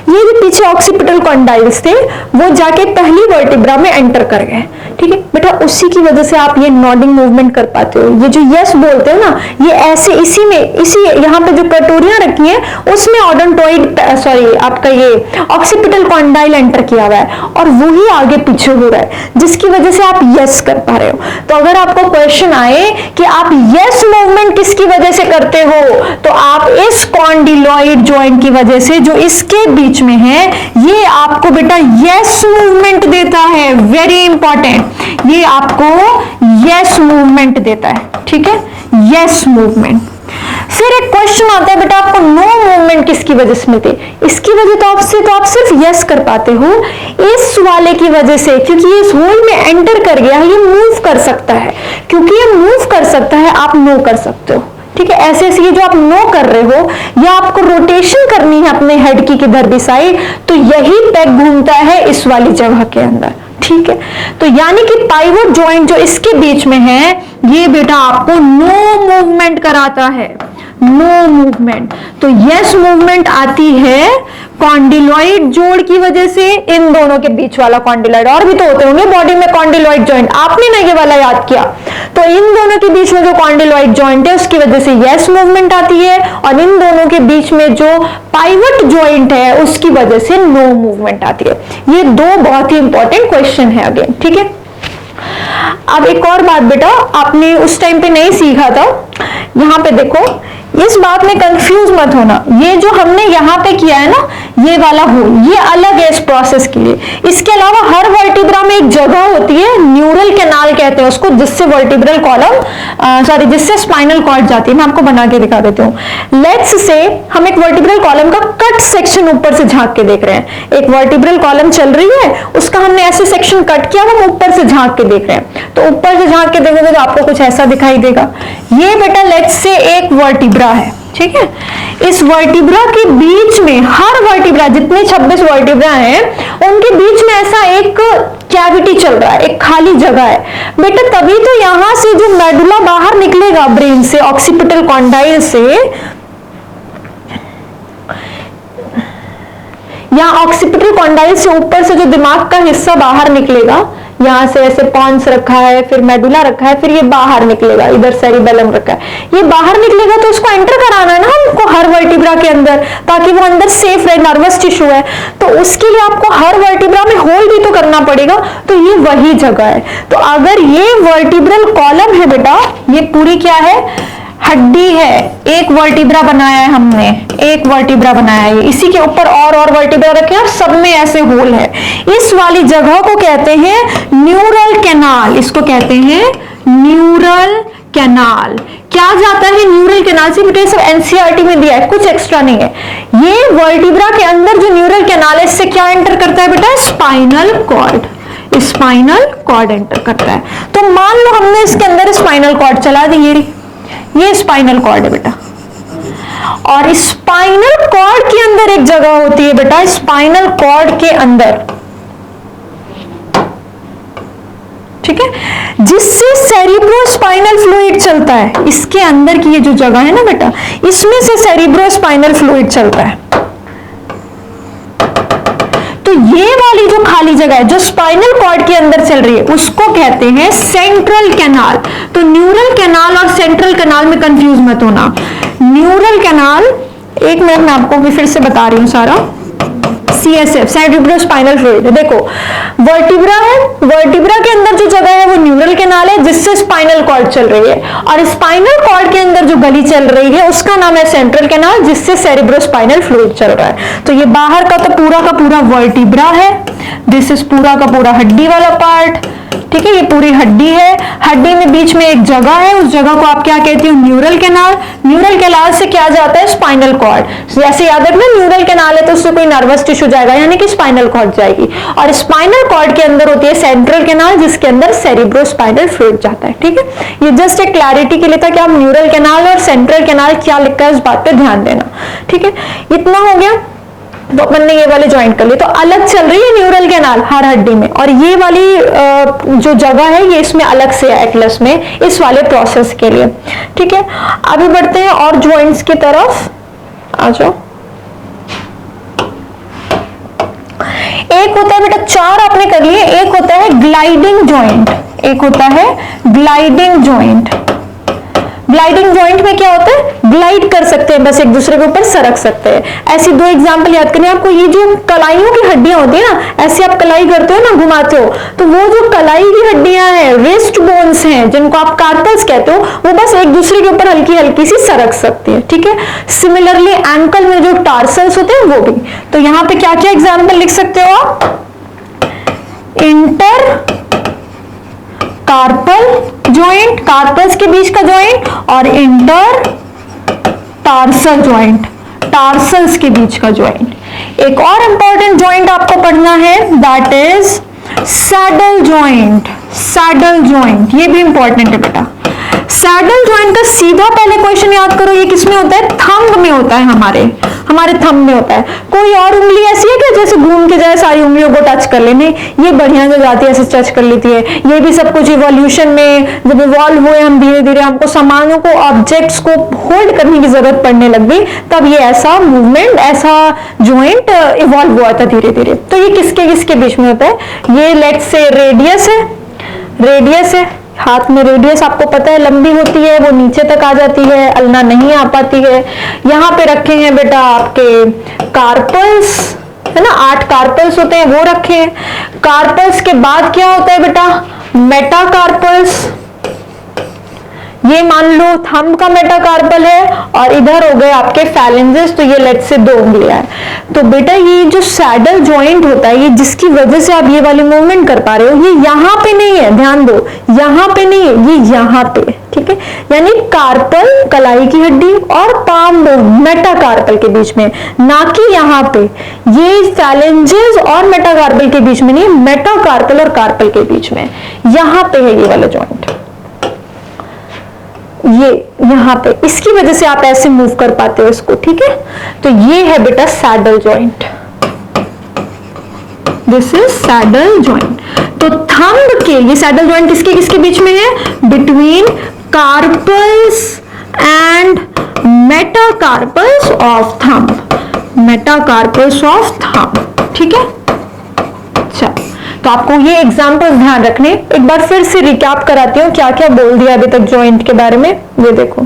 ये जो पीछे ऑक्सीपिटल कॉन्डाइल्स थे वो जाके पहली वर्टिब्रा में एंटर कर गए। ठीक है बेटा, उसी की वजह से आप ये नॉडिंग मूवमेंट कर पाते हो। ये जो यस बोलते हैं ना, ये ऐसे इसी में, इसी यहाँ पे जो कटोरियां रखी हैं उसमें ओडोंटोइड सॉरी आपका ये ऑक्सीपिटल कॉन्डाइल एंटर किया हुआ है और वही आगे पीछे हो रहा है, जिसकी वजह से आप यस कर पा रहे हो। तो अगर आपको क्वेश्चन आए कि आप यस मूवमेंट किसकी वजह से करते हो, तो आप इस कॉन्डिलॉइड जॉइंट की वजह से जो इसके बीच में है, ये आपको बेटा यस मूवमेंट देता है। वेरी इंपॉर्टेंट, ये आपको यस मूवमेंट देता है। ठीक है, यस मूवमेंट। फिर एक क्वेश्चन आता है बेटा, आपको नो मूवमेंट किसकी वजह से मिलती है, इसकी वजह तो आप सिर्फ यस कर पाते हो, इस वाले की वजह से, क्योंकि ये इस होल में एंटर कर गया, ये मूव कर सकता है। क्योंकि ये मूव कर सकता है, आप नो कर सकते हो। ठीक है, ऐसे ऐसे ये जो आप नो कर रहे हो या आपको रोटेशन करनी है अपने हेड की किधर भी साइड, तो यही पैक घूमता है इस वाली जगह के अंदर। ठीक है, तो यानी कि पाइवट जॉइंट जो इसके बीच में है, ये बेटा आपको नो मूवमेंट कराता है, नो मूवमेंट। तो यस मूवमेंट आती है कॉन्डिलॉइड जोड़ की वजह से, इन दोनों के बीच वाला कॉन्डिलॉइड, और भी तो होते होंगे बॉडी में कॉन्डिलॉइड जॉइंट, आपने ना ये वाला याद किया। तो इन दोनों के बीच में जो कॉन्डिलॉइड जॉइंट है उसकी वजह से यस मूवमेंट आती है, और इन दोनों के बीच में जो पाइवट जॉइंट है उसकी वजह से नो मूवमेंट आती है। ये दो बहुत ही इंपॉर्टेंट क्वेश्चन है अगेन। ठीक है, अब एक और बात बेटा, आपने उस टाइम पे नहीं सीखा था, यहां पे देखो, इस बात में कंफ्यूज मत होना, ये जो हमने यहाँ पे किया है ना, ये वाला होल, ये अलग है इस प्रोसेस के लिए। इसके अलावा हर वर्टिब्रा में एक जगह होती है, न्यूरल कैनाल कहते हैं उसको, जिससे वर्टिब्रल कॉलम जिससे स्पाइनल कॉर्ड जाती है। मैं आपको बना के दिखा देती हूँ। लेट्स से हम एक वर्टिब्रल कॉलम का कट सेक्शन ऊपर से झांक के देख रहे हैं। एक वर्टिब्रल कॉलम चल रही है, उसका हमने ऐसे सेक्शन कट किया, हम ऊपर से झांक के देख रहे हैं। तो ऊपर से झांक के देखोगे तो आपको कुछ ऐसा दिखाई देगा। ये बेटा लेट्स से एक वर्टिब्रा है, ठीक है। इस वर्टिब्रा के बीच में, हर वर्टिब्रा, जितने 26 वर्टिब्रा हैं उनके बीच में ऐसा एक कैविटी चल रहा है, एक खाली जगह है बेटा। तभी तो यहां से जो मेडुला बाहर निकलेगा ब्रेन से, ऑक्सीपिटल कॉन्डाइल से, यहाँ ऑक्सीपिटल कॉन्डाइल से ऊपर से जो दिमाग का हिस्सा बाहर निकलेगा, यहाँ से ऐसे पॉन्स रखा है, फिर मेडुला रखा है, फिर ये बाहर निकलेगा, इधर सेरिबेलम रखा है, ये बाहर निकलेगा तो उसको एंटर कराना है ना हमको हर वर्टिब्रा के अंदर, ताकि वो अंदर सेफ रहे। नर्वस टिश्यू है तो उसके लिए आपको हर वर्टिब्रा में होल भी तो करना पड़ेगा, तो ये वही जगह है। तो अगर ये वर्टिब्रल कॉलम है बेटा, ये पूरी क्या है, हड्डी है। एक वर्टिब्रा बनाया है हमने, एक वर्टिब्रा बनाया है, इसी के ऊपर और वर्टिब्रा रखे हैं और सब में ऐसे होल है। इस वाली जगह को कहते हैं न्यूरल कैनाल, इसको कहते हैं न्यूरल कैनाल। क्या जाता है न्यूरल कैनाल से बेटा, सब एनसीईआरटी में दिया है, कुछ एक्स्ट्रा नहीं है। ये वर्टिब्रा के अंदर जो न्यूरल कैनाल है, इससे क्या एंटर करता है बेटा, spinal cord, spinal cord enter करता है। तो मान लो हमने इसके अंदर स्पाइनल कॉर्ड चला दी, ये स्पाइनल कॉर्ड है बेटा, और स्पाइनल कॉर्ड के अंदर एक जगह होती है बेटा, स्पाइनल कॉर्ड के अंदर, ठीक है, जिससे सेरिब्रोस्पाइनल फ्लूइड चलता है। इसके अंदर की ये जो जगह है ना बेटा, इसमें से सेरिब्रोस्पाइनल फ्लूइड चलता है। तो ये वाली जो खाली जगह है जो स्पाइनल कॉर्ड के अंदर चल रही है, उसको कहते हैं सेंट्रल कैनाल। तो न्यूरल कैनाल और सेंट्रल कैनाल में कंफ्यूज मत होना। न्यूरल कैनाल, एक मिनट मैं आपको भी फिर से बता रही हूं सारा, CSF सेरिब्रोस्पाइनल फ्लूइड। देखो वर्टिब्रा है, वर्टिब्रा के अंदर जो जगह है वो न्यूरल कैनाल है, जिससे स्पाइनल कॉर्ड चल रही है, और स्पाइनल कॉर्ड के अंदर जो गली चल रही है उसका नाम है सेंट्रल कैनाल, जिससे सेरिब्रोस्पाइनल फ्लूइड चल रहा है। तो ये बाहर का तो पूरा का पूरा वर्टिब्रा है, दिस इज पूरा का पूरा हड्डी वाला पार्ट, ठीक है, ये पूरी हड्डी है। हड्डी में बीच में एक जगह है, उस जगह को आप क्या कहते हो, न्यूरल कैनाल। न्यूरल कैनाल से क्या जाता है, स्पाइनल कॉर्ड। जैसे याद रखना, न्यूरल कैनाल है तो उससे कोई नर्वस टिश्यू जाएगा, यानी कि स्पाइनल कॉर्ड जाएगी, और स्पाइनल कॉर्ड के अंदर होती है सेंट्रल कैनाल, जिसके अंदर सेरिब्रोस्पाइनल फ्लूइड जाता है, ठीक है। ये जस्ट एक क्लैरिटी के लिए था कि आप न्यूरल कैनाल और सेंट्रल कैनाल क्या लिखा है इस बात पे ध्यान देना, ठीक है। इतना हो गया, तो अपन ने ये वाले ज्वाइंट कर लिए। तो अलग चल रही है न्यूरल कैनाल हर हड्डी में, और ये वाली जो जगह है ये इसमें अलग से है एटलस में, इस वाले प्रोसेस के लिए, ठीक है। अभी बढ़ते हैं और ज्वाइंट्स की तरफ, आ जाओ। एक होता है बेटा, 4 आपने कर लिए, एक होता है ग्लाइडिंग ज्वाइंट, एक होता है ग्लाइडिंग ज्वाइंट। ग्लाइडिंग ज्वाइंट में क्या होता है, ग्लाइड कर सकते हैं, बस एक दूसरे के ऊपर सरक सकते हैं। ऐसी 2 एग्जांपल याद करने आपको। ये जो कलाइयों की हड्डियां होती है ना, ऐसे आप कलाई करते हो ना, घुमाते हो, तो वो जो कलाई की हड्डियां हैं, रिस्ट बोन्स हैं, जिनको आप कार्पल्स कहते हो, वो बस एक दूसरे के ऊपर हल्की हल्की सी सरक सकती है, ठीक है। सिमिलरली एंकल में जो टार्सल्स होते हैं वो भी। तो यहाँ पे क्या क्या एग्जाम्पल लिख सकते हो आप, इंटर कार्पल ज्वाइंट, कार्पल्स के बीच का ज्वाइंट, और इंटर टार्सल ज्वाइंट, टार्सल्स के बीच का ज्वाइंट। एक और इंपॉर्टेंट ज्वाइंट आपको पढ़ना है, that is saddle joint. Saddle joint ये भी इंपॉर्टेंट है बेटा। सैडल ज्वाइंट का सीधा पहले क्वेश्चन याद करो, ये किसमें होता है, थंब में होता है, हमारे थंब में होता है। कोई और उंगली ऐसी है कि जैसे घूम के जाए सारी उंगलियों को टच कर लेने, ये बढ़िया जो जाती है ऐसे टच कर लेती है। ये भी सब कुछ इवोल्यूशन में जब इवॉल्व हुए हम, धीरे धीरे हमको सामानों को, ऑब्जेक्ट्स को होल्ड करने की जरूरत पड़ने लग गई, तब ये ऐसा मूवमेंट, ऐसा ज्वाइंट इवॉल्व हुआ था धीरे धीरे। तो ये किसके किसके बीच में होता है, ये लेट्स से रेडियस है, रेडियस है, हाथ में रेडियस आपको पता है लंबी होती है, वो नीचे तक आ जाती है, अल्ना नहीं आ पाती है। यहाँ पे रखे हैं बेटा आपके कार्पल्स, है ना, 8 कार्पल्स होते हैं, वो रखे हैं। कार्पल्स के बाद क्या होता है बेटा, मेटाकार्पल्स। ये मान लो थंब का मेटाकार्पल है और इधर हो गए आपके फैलेंजेस, तो ये लेट से 2 उंगलियां है। तो बेटा ये जो सैडल जॉइंट होता है, ये जिसकी वजह से आप ये वाली मूवमेंट कर पा रहे हो, ये यहां पे नहीं है, ध्यान दो, यहां पे नहीं है, ये यहां पे, ठीक है। यानी कार्पल कलाई की हड्डी और पाम बोन मेटाकार्पल के बीच में, ना कि यहां पे। ये फैलेंजेस और मेटाकार्पल के बीच में नहीं, मेटाकार्पल और कार्पल के बीच में, यहां पे है ये वाला जॉइंट, ये यहां पे, इसकी वजह से आप ऐसे मूव कर पाते हो इसको, ठीक है। तो ये है बेटा saddle joint, this is saddle joint. तो थंब के, ये सैडल जॉइंट किसके किसके बीच में है, between carpals and metacarpals of thumb, metacarpals of thumb, ठीक है। अच्छा, तो आपको ये एग्जांपल ध्यान रखने, एक बार फिर से रिकैप कराती हूँ क्या क्या बोल दिया अभी तक जॉइंट के बारे में। ये देखो,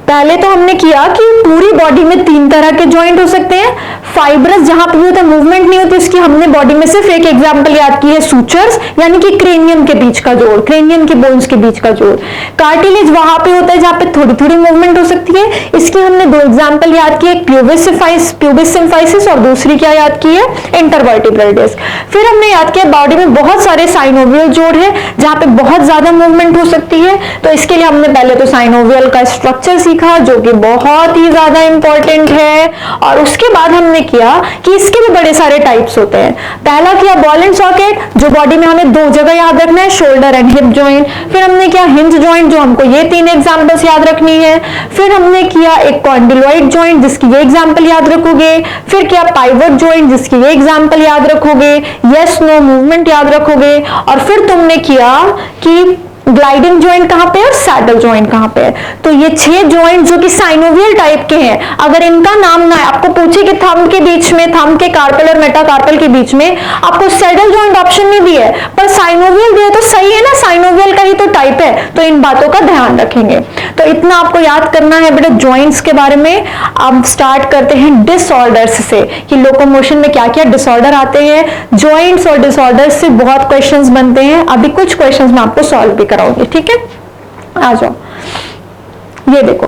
पहले तो हमने किया कि पूरी बॉडी में 3 तरह के जॉइंट हो सकते हैं। फाइब्रस जहां पे होता है, मूवमेंट नहीं होती, इसकी हमने बॉडी में सिर्फ एक एग्जांपल याद की है, सूचर्स, यानी कि क्रेनियम के बीच का जोड़, क्रेनियम के बोन्स के बीच का जोड़। कार्टिलेज वहां पे होता है जहां पे थोड़ी थोड़ी मूवमेंट हो सकती है, इसकी हमने 2 एग्जांपल याद किए, प्यूबिस सिम्फाइसिस और दूसरी क्या याद की है, इंटरवर्टिब्रल डिस्क। फिर हमने याद किया बॉडी में बहुत सारे साइनोवियल जोड़ है जहां पे बहुत ज्यादा मूवमेंट हो सकती है, तो इसके लिए हमने पहले तो साइनोवियल का स्ट्रक्चर सीखा जो कि बहुत ही ज्यादा इंपॉर्टेंट है, और उसके बाद हमने किया कि इसके भी बड़े सारे टाइप्स होते हैं। पहला किया बॉल एंड सॉकेट, जो बॉडी में हमें 2 जगह याद रखना है, शोल्डर एंड हिप जॉइंट। फिर हमने किया हिंज जॉइंट, जो हमको ये 3 एग्जांपल्स याद रखनी है। फिर हमने किया एक कॉन्डिलॉइड जॉइंट, जिसकी ये एग्जांपल याद रखोगे। फिर किया पाइवट जॉइंट, जिसकी ये एग्जांपल याद रखोगे, यस नो मूवमेंट याद रखोगे। और फिर तुमने किया कि ग्लाइडिंग जॉइंट कहां पे है और सैडल जॉइंट कहां पे है। तो ये 6 जॉइंट जो कि साइनोवियल टाइप के हैं, अगर इनका नाम ना आपको पूछे कि थंब के बीच में, थंब के कार्पल और मेटाकार्पल के बीच में आपको सैडल जॉइंट ऑप्शन नहीं दिया है पर साइनोवियल दिया, तो सही है ना, साइनोवियल का ही तो टाइप है, तो इन बातों का ध्यान रखेंगे। तो इतना आपको याद करना है बेटा जॉइंट्स के बारे में। अब स्टार्ट करते हैं डिसऑर्डर्स से, कि लोकोमोशन में क्या क्या डिसऑर्डर आते हैं। जॉइंट्स और डिसऑर्डर्स से बहुत क्वेश्चंस बनते हैं, अभी कुछ क्वेश्चंस मैं आपको सॉल्व भी कराऊंगी, ठीक है। आ जाओ, ये देखो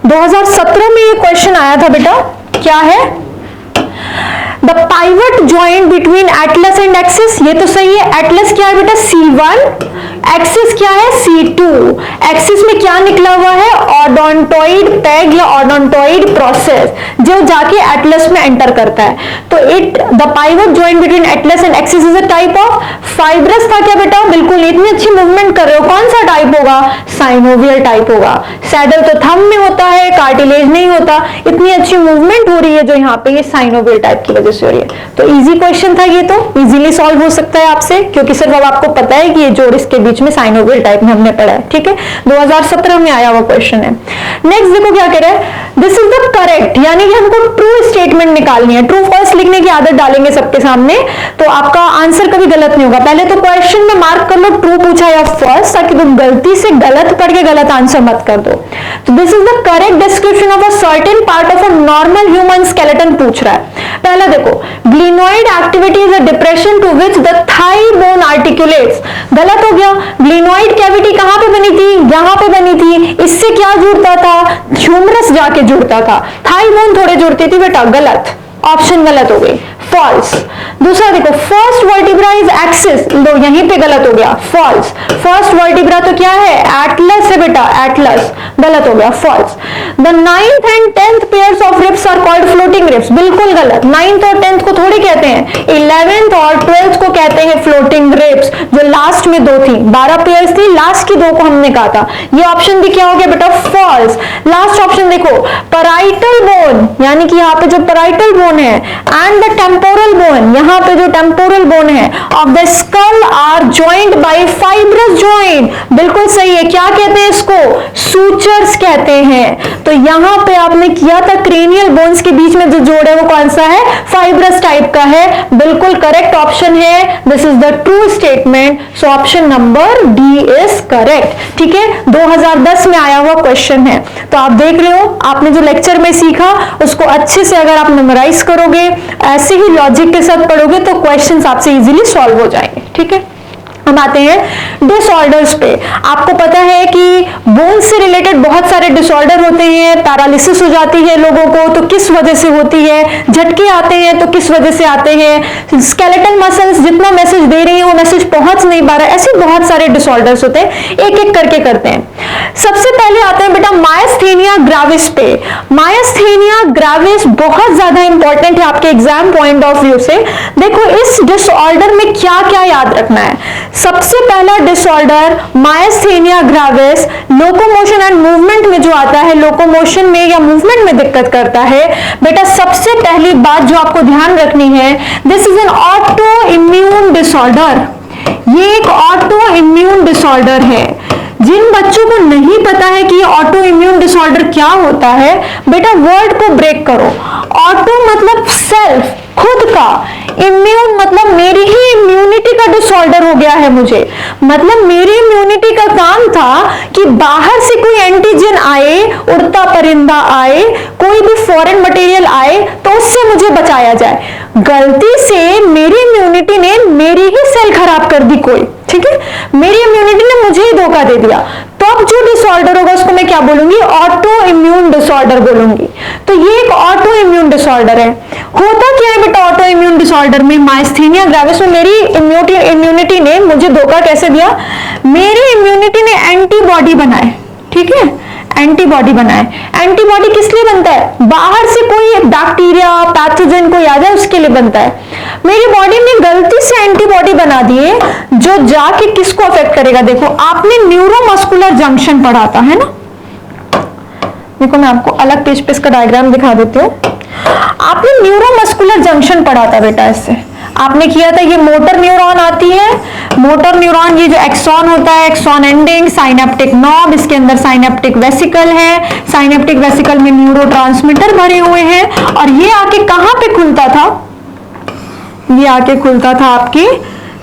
2017 में ये क्वेश्चन आया था बेटा, क्या है, the pivot joint between atlas and axis. ये तो सही है, एटलस क्या है बेटा C1, एक्सिस क्या है C2। एक्सिस में क्या निकला हुआ है, ऑडोंटॉइड पेग या ऑडोंटॉइड प्रोसेस, जो जाके एटलस में एंटर करता है। तो the pivot joint between atlas and axis is a type of fibrous था क्या बेटा, बिल्कुल, इतनी अच्छी मूवमेंट कर रहे हो, कौन सा टाइप होगा, साइनोवियल टाइप होगा। सैडल तो थंब में होता है, कार्टिलेज नहीं होता, इतनी अच्छी मूवमेंट हो रही है जो यहाँ पे, ये साइनोवियल टाइप की वजह से हो रही है। तो इजी क्वेश्चन था ये, तो इजीली सॉल्व हो सकता है आपसे, क्योंकि सिर्फ अब आपको पता है कि ये जोड़ इसके बीच में साइनोवियल टाइप में हमने पढ़ा है, ठीक है। 2017 में आया हुआ क्वेश्चन है। नेक्स्ट देखो क्या कह रहा है, दिस इज द करेक्ट, यानी कि हमको ट्रू स्टेटमेंट निकालनी है। ट्रू फॉल्स लिखने की आदत डालेंगे सबके सामने, तो आपका आंसर कभी गलत नहीं होगा। पहले तो क्वेश्चन में मार्क कर लो ट्रू पूछा या फॉल्स, ताकि तुम गलती से गलत पढ़ के गलत आंसर मत कर दो। तो this is the correct description of a certain part of a normal human skeleton पूछ रहा है। पहला देखो, glenoid activity is a depression to which the thigh bone articulates. गलत हो गया, ग्लिनोइड कैविटी कहां पे बनी थी, यहां पे बनी थी। इससे क्या जुड़ता था, ह्यूमरस जाके जुड़ता था, थाई बोन थोड़े जुड़ती थी बेटा, गलत, ऑप्शन गलत हो गई, फॉल्स। दूसरा देखो, फर्स्ट वर्टिब्रा इज एक्सिस, लो यहीं पे गलत हो गया, फॉल्स। फर्स्ट वर्टिब्रा तो क्या है, एटलस है बेटा, एटलस, गलत हो गया, false. The 9th and 10th pairs of ribs are called floating ribs, बिल्कुल गलत। 9th और 10th को थोड़ी कहते हैं, 11th और 12th को कहते हैं फ्लोटिंग रिब्स, जो लास्ट में 2 थी, 12 पेयर्स थी, लास्ट की 2 को हमने कहा था। ये ऑप्शन भी क्या हो गया बेटा, फॉल्स। लास्ट ऑप्शन देखो, पैराइटल बोन, यानी कि यहाँ पे जो पैराइटल बोन है, एंड द टेम्पोरल बोन, यहाँ पे जो टेम्पोरल बोन है, of the skull are joined by fibrous joint, बिल्कुल सही है। क्या कहते हैं इसको, सूचर्स कहते हैं। तो यहाँ पे आपने किया था, क्रेनियल बोन्स के बीच में जो जोड़ है वो कौन सा है, फाइब्रस टाइप का है, बिल्कुल करेक्ट ऑप्शन है। This is the true statement, so option number D is correct, ठीक है। 2010 में आया हुआ क्वेश्चन है। तो आप देख रहे हो, आपने जो लेक्चर में सीखा उसको अच्छे से अगर आप मेमोराइज करोगे, ऐसे ही लॉजिक के साथ पढ़ोगे, तो क्वेश्चंस आपसे इजीली सॉल्व हो जाएंगे, ठीक है। हम आते हैं डिसऑर्डर्स पे। आपको पता है कि बोन से रिलेटेड बहुत सारे डिसऑर्डर होते हैं। पैरालिसिस हो जाती है लोगों को तो किस वजह से होती है, झटके आते हैं तो किस वजह से आते हैं, स्केलेटल मसल्स जितना मैसेज दे रही है वो मैसेज पहुंच नहीं पा रहा है, ऐसे बहुत सारे डिसऑर्डर्स होते हैं। एक एक करके करते हैं। सबसे पहले आते हैं बेटा मायस्थेनिया ग्राविस पे। मायस्थेनिया ग्राविस बहुत ज्यादा इंपॉर्टेंट है आपके एग्जाम पॉइंट ऑफ व्यू से। देखो इस डिसऑर्डर में क्या क्या याद रखना है। सबसे पहला disorder myasthenia gravis locomotion and movement में जो आता है, लोकोमोशन में या मूवमेंट में दिक्कत करता है। बेटा सबसे पहली बात जो आपको ध्यान रखनी है, this is an autoimmune disorder. ये एक ऑटो इम्यून डिसऑर्डर है। जिन बच्चों को नहीं पता है कि ऑटो इम्यून डिसऑर्डर क्या होता है, बेटा वर्ड को ब्रेक करो। ऑटो मतलब सेल्फ, खुद का, इम्यून मतलब मेरी ही इम्यूनिटी का डिसऑर्डर हो गया है मुझे। मतलब मेरी इम्यूनिटी का काम था कि बाहर से कोई एंटीजन आए, उड़ता परिंदा आए, कोई भी फॉरेन मटेरियल आए तो उससे मुझे बचाया जाए। गलती से मेरी इम्यूनिटी ने मेरी ही सेल खराब कर दी कोई, ठीक है, मेरी इम्यूनिटी ने मुझे ही धोखा दे दिया। तो अब जो डिसऑर्डर होगा उसको मैं क्या बोलूंगी, ऑटो इम्यून डिसऑर्डर बोलूंगी। तो ये एक ऑटो इम्यून डिसऑर्डर है। होता क्या है बेटा ऑटो इम्यून डिसऑर्डर में, मायस्थेनिया ग्रेविस में मेरी इम्यूनिटी ने मुझे धोखा कैसे दिया, मेरी इम्यूनिटी ने एंटीबॉडी बनाए, ठीक है, एंटीबॉडी बनाए। एंटीबॉडी किस लिए बनता है, बाहर से कोई बैक्टीरिया पैथोजन कोई आ जाए उसके लिए बनता है। मेरी बॉडी ने गलती से एंटीबॉडी बना दिए जो जाके किसको अफेक्ट करेगा। देखो आपने न्यूरोमस्कुलर जंक्शन पढ़ा था, है ना, देखो मैं आपको अलग पेज पे इसका डायग्राम दिखा देती हूँ। आपने न्यूरोमस्कुलर जंक्शन पढ़ा था बेटा, इससे आपने किया था, ये मोटर न्यूरॉन आती है, मोटर न्यूरॉन, ये जो एक्सॉन होता है, एक्सॉन एंडिंग, साइनेप्टिक नॉब, इसके अंदर साइनेप्टिक वेसिकल है, साइनेप्टिक वेसिकल में न्यूरोट्रांसमीटर भरे हुए हैं, और ये आके कहां पे खुलता था, ये आके खुलता था आपके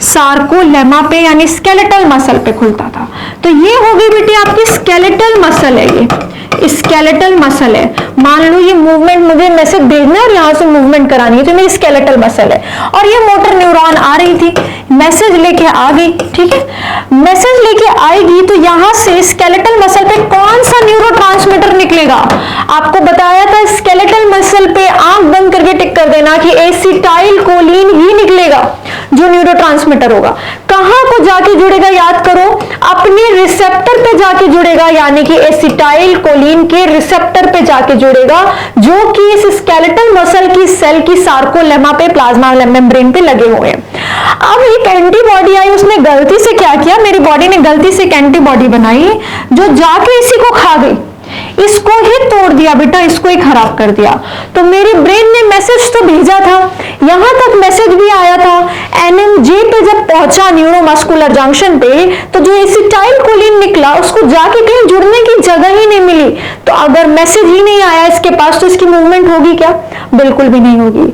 सार्कोलेमा पे यानी स्केलेटल मसल पे खुलता था। तो ये हो गई बेटी आपकी स्केलेटल मसल है, ये स्केलेटल मसल है। मान लो ये मूवमेंट मुझे मैसेज भेजना है और यहां से मूवमेंट करानी है तो मेरी स्केलेटल मसल है, और ये मोटर न्यूरॉन आ रही थी, मैसेज लेके आ गई, ठीक है, मैसेज लेके आएगी तो यहां से स्केलेटल मसल पे कौन सा न्यूरोट्रांसमीटर निकलेगा। आपको बताया था स्केलेटल मसल पे आंख बंद करके टिक कर देना कि एसिटाइल कोलिन ही निकलेगा जो न्यूरोट्रांसमीटर होगा। कहां को जाके जुड़ेगा याद करो, अपने रिसेप्टर पे जाके जुड़ेगा, यानी कि एसिटाइल कोलिन के रिसेप्टर पे जाके जुड़ेगा जो कि इस स्केलेटल मसल की सेल की सार्कोलेमा पे प्लाज्मा मेम्ब्रेन पे लगे हुए हैं। अब एक एंटीबॉडी आई, उसने गलती से क्या किया, मेरी बॉडी ने गलती से एक एंटीबॉडी बनाई जो जाके इसी को खा गई, इसको ही तोड़ दिया बेटा, इसको ही खराब कर दिया। तो मेरे ब्रेन ने मैसेज तो भेजा था, यहां तक मैसेज भी आया था, एनएमजे पे जब पहुंचा न्यूरोमस्कुलर जंक्शन पे तो जो एसिटाइल कोलिन निकला उसको जाके कहीं जुड़ने की जगह ही नहीं मिली। तो अगर मैसेज ही नहीं आया इसके पास तो इसकी मूवमेंट होगी क्या, बिल्कुल भी नहीं होगी।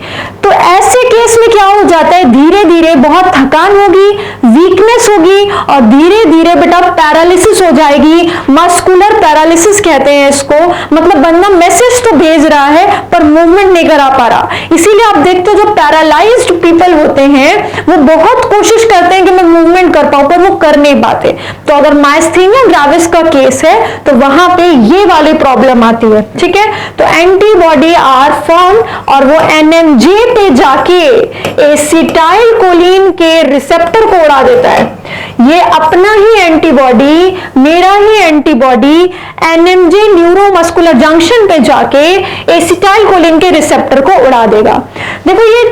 तो ऐसे केस में क्या हो जाता है, धीरे धीरे बहुत थकान होगी, वीकनेस होगी, और धीरे धीरे बेटा पैरालिसिस हो जाएगी। मस्कुलर पैरालिसिस कहते हैं इसको, मतलब बंदा मैसेज तो भेज रहा है पर मूवमेंट नहीं करा पा रहा। इसीलिए आप देखते हो जो पैरालाइज्ड पीपल होते हैं वो बहुत कोशिश करते हैं कि मैं मूवमेंट कर पाऊं पर वो कर नहीं पाते। तो अगर मायस्थेनिया ग्रेविस का केस है तो वहां पे ये वाली प्रॉब्लम आती है, ठीक है। तो एंटीबॉडी आर फॉर्म और वो एनएमजे पे जाके एसिटाइल कोलिन के रिसेप्टर को उड़ा देता है। ये अपना ही एंटीबॉडी, मेरा ही एंटीबॉडी एनएमजे न्यूरोमस्कुलर जंक्शन पे जाके एसिटाइल कोलिन के रिसेप्टर को उड़ा देगा। देखो ये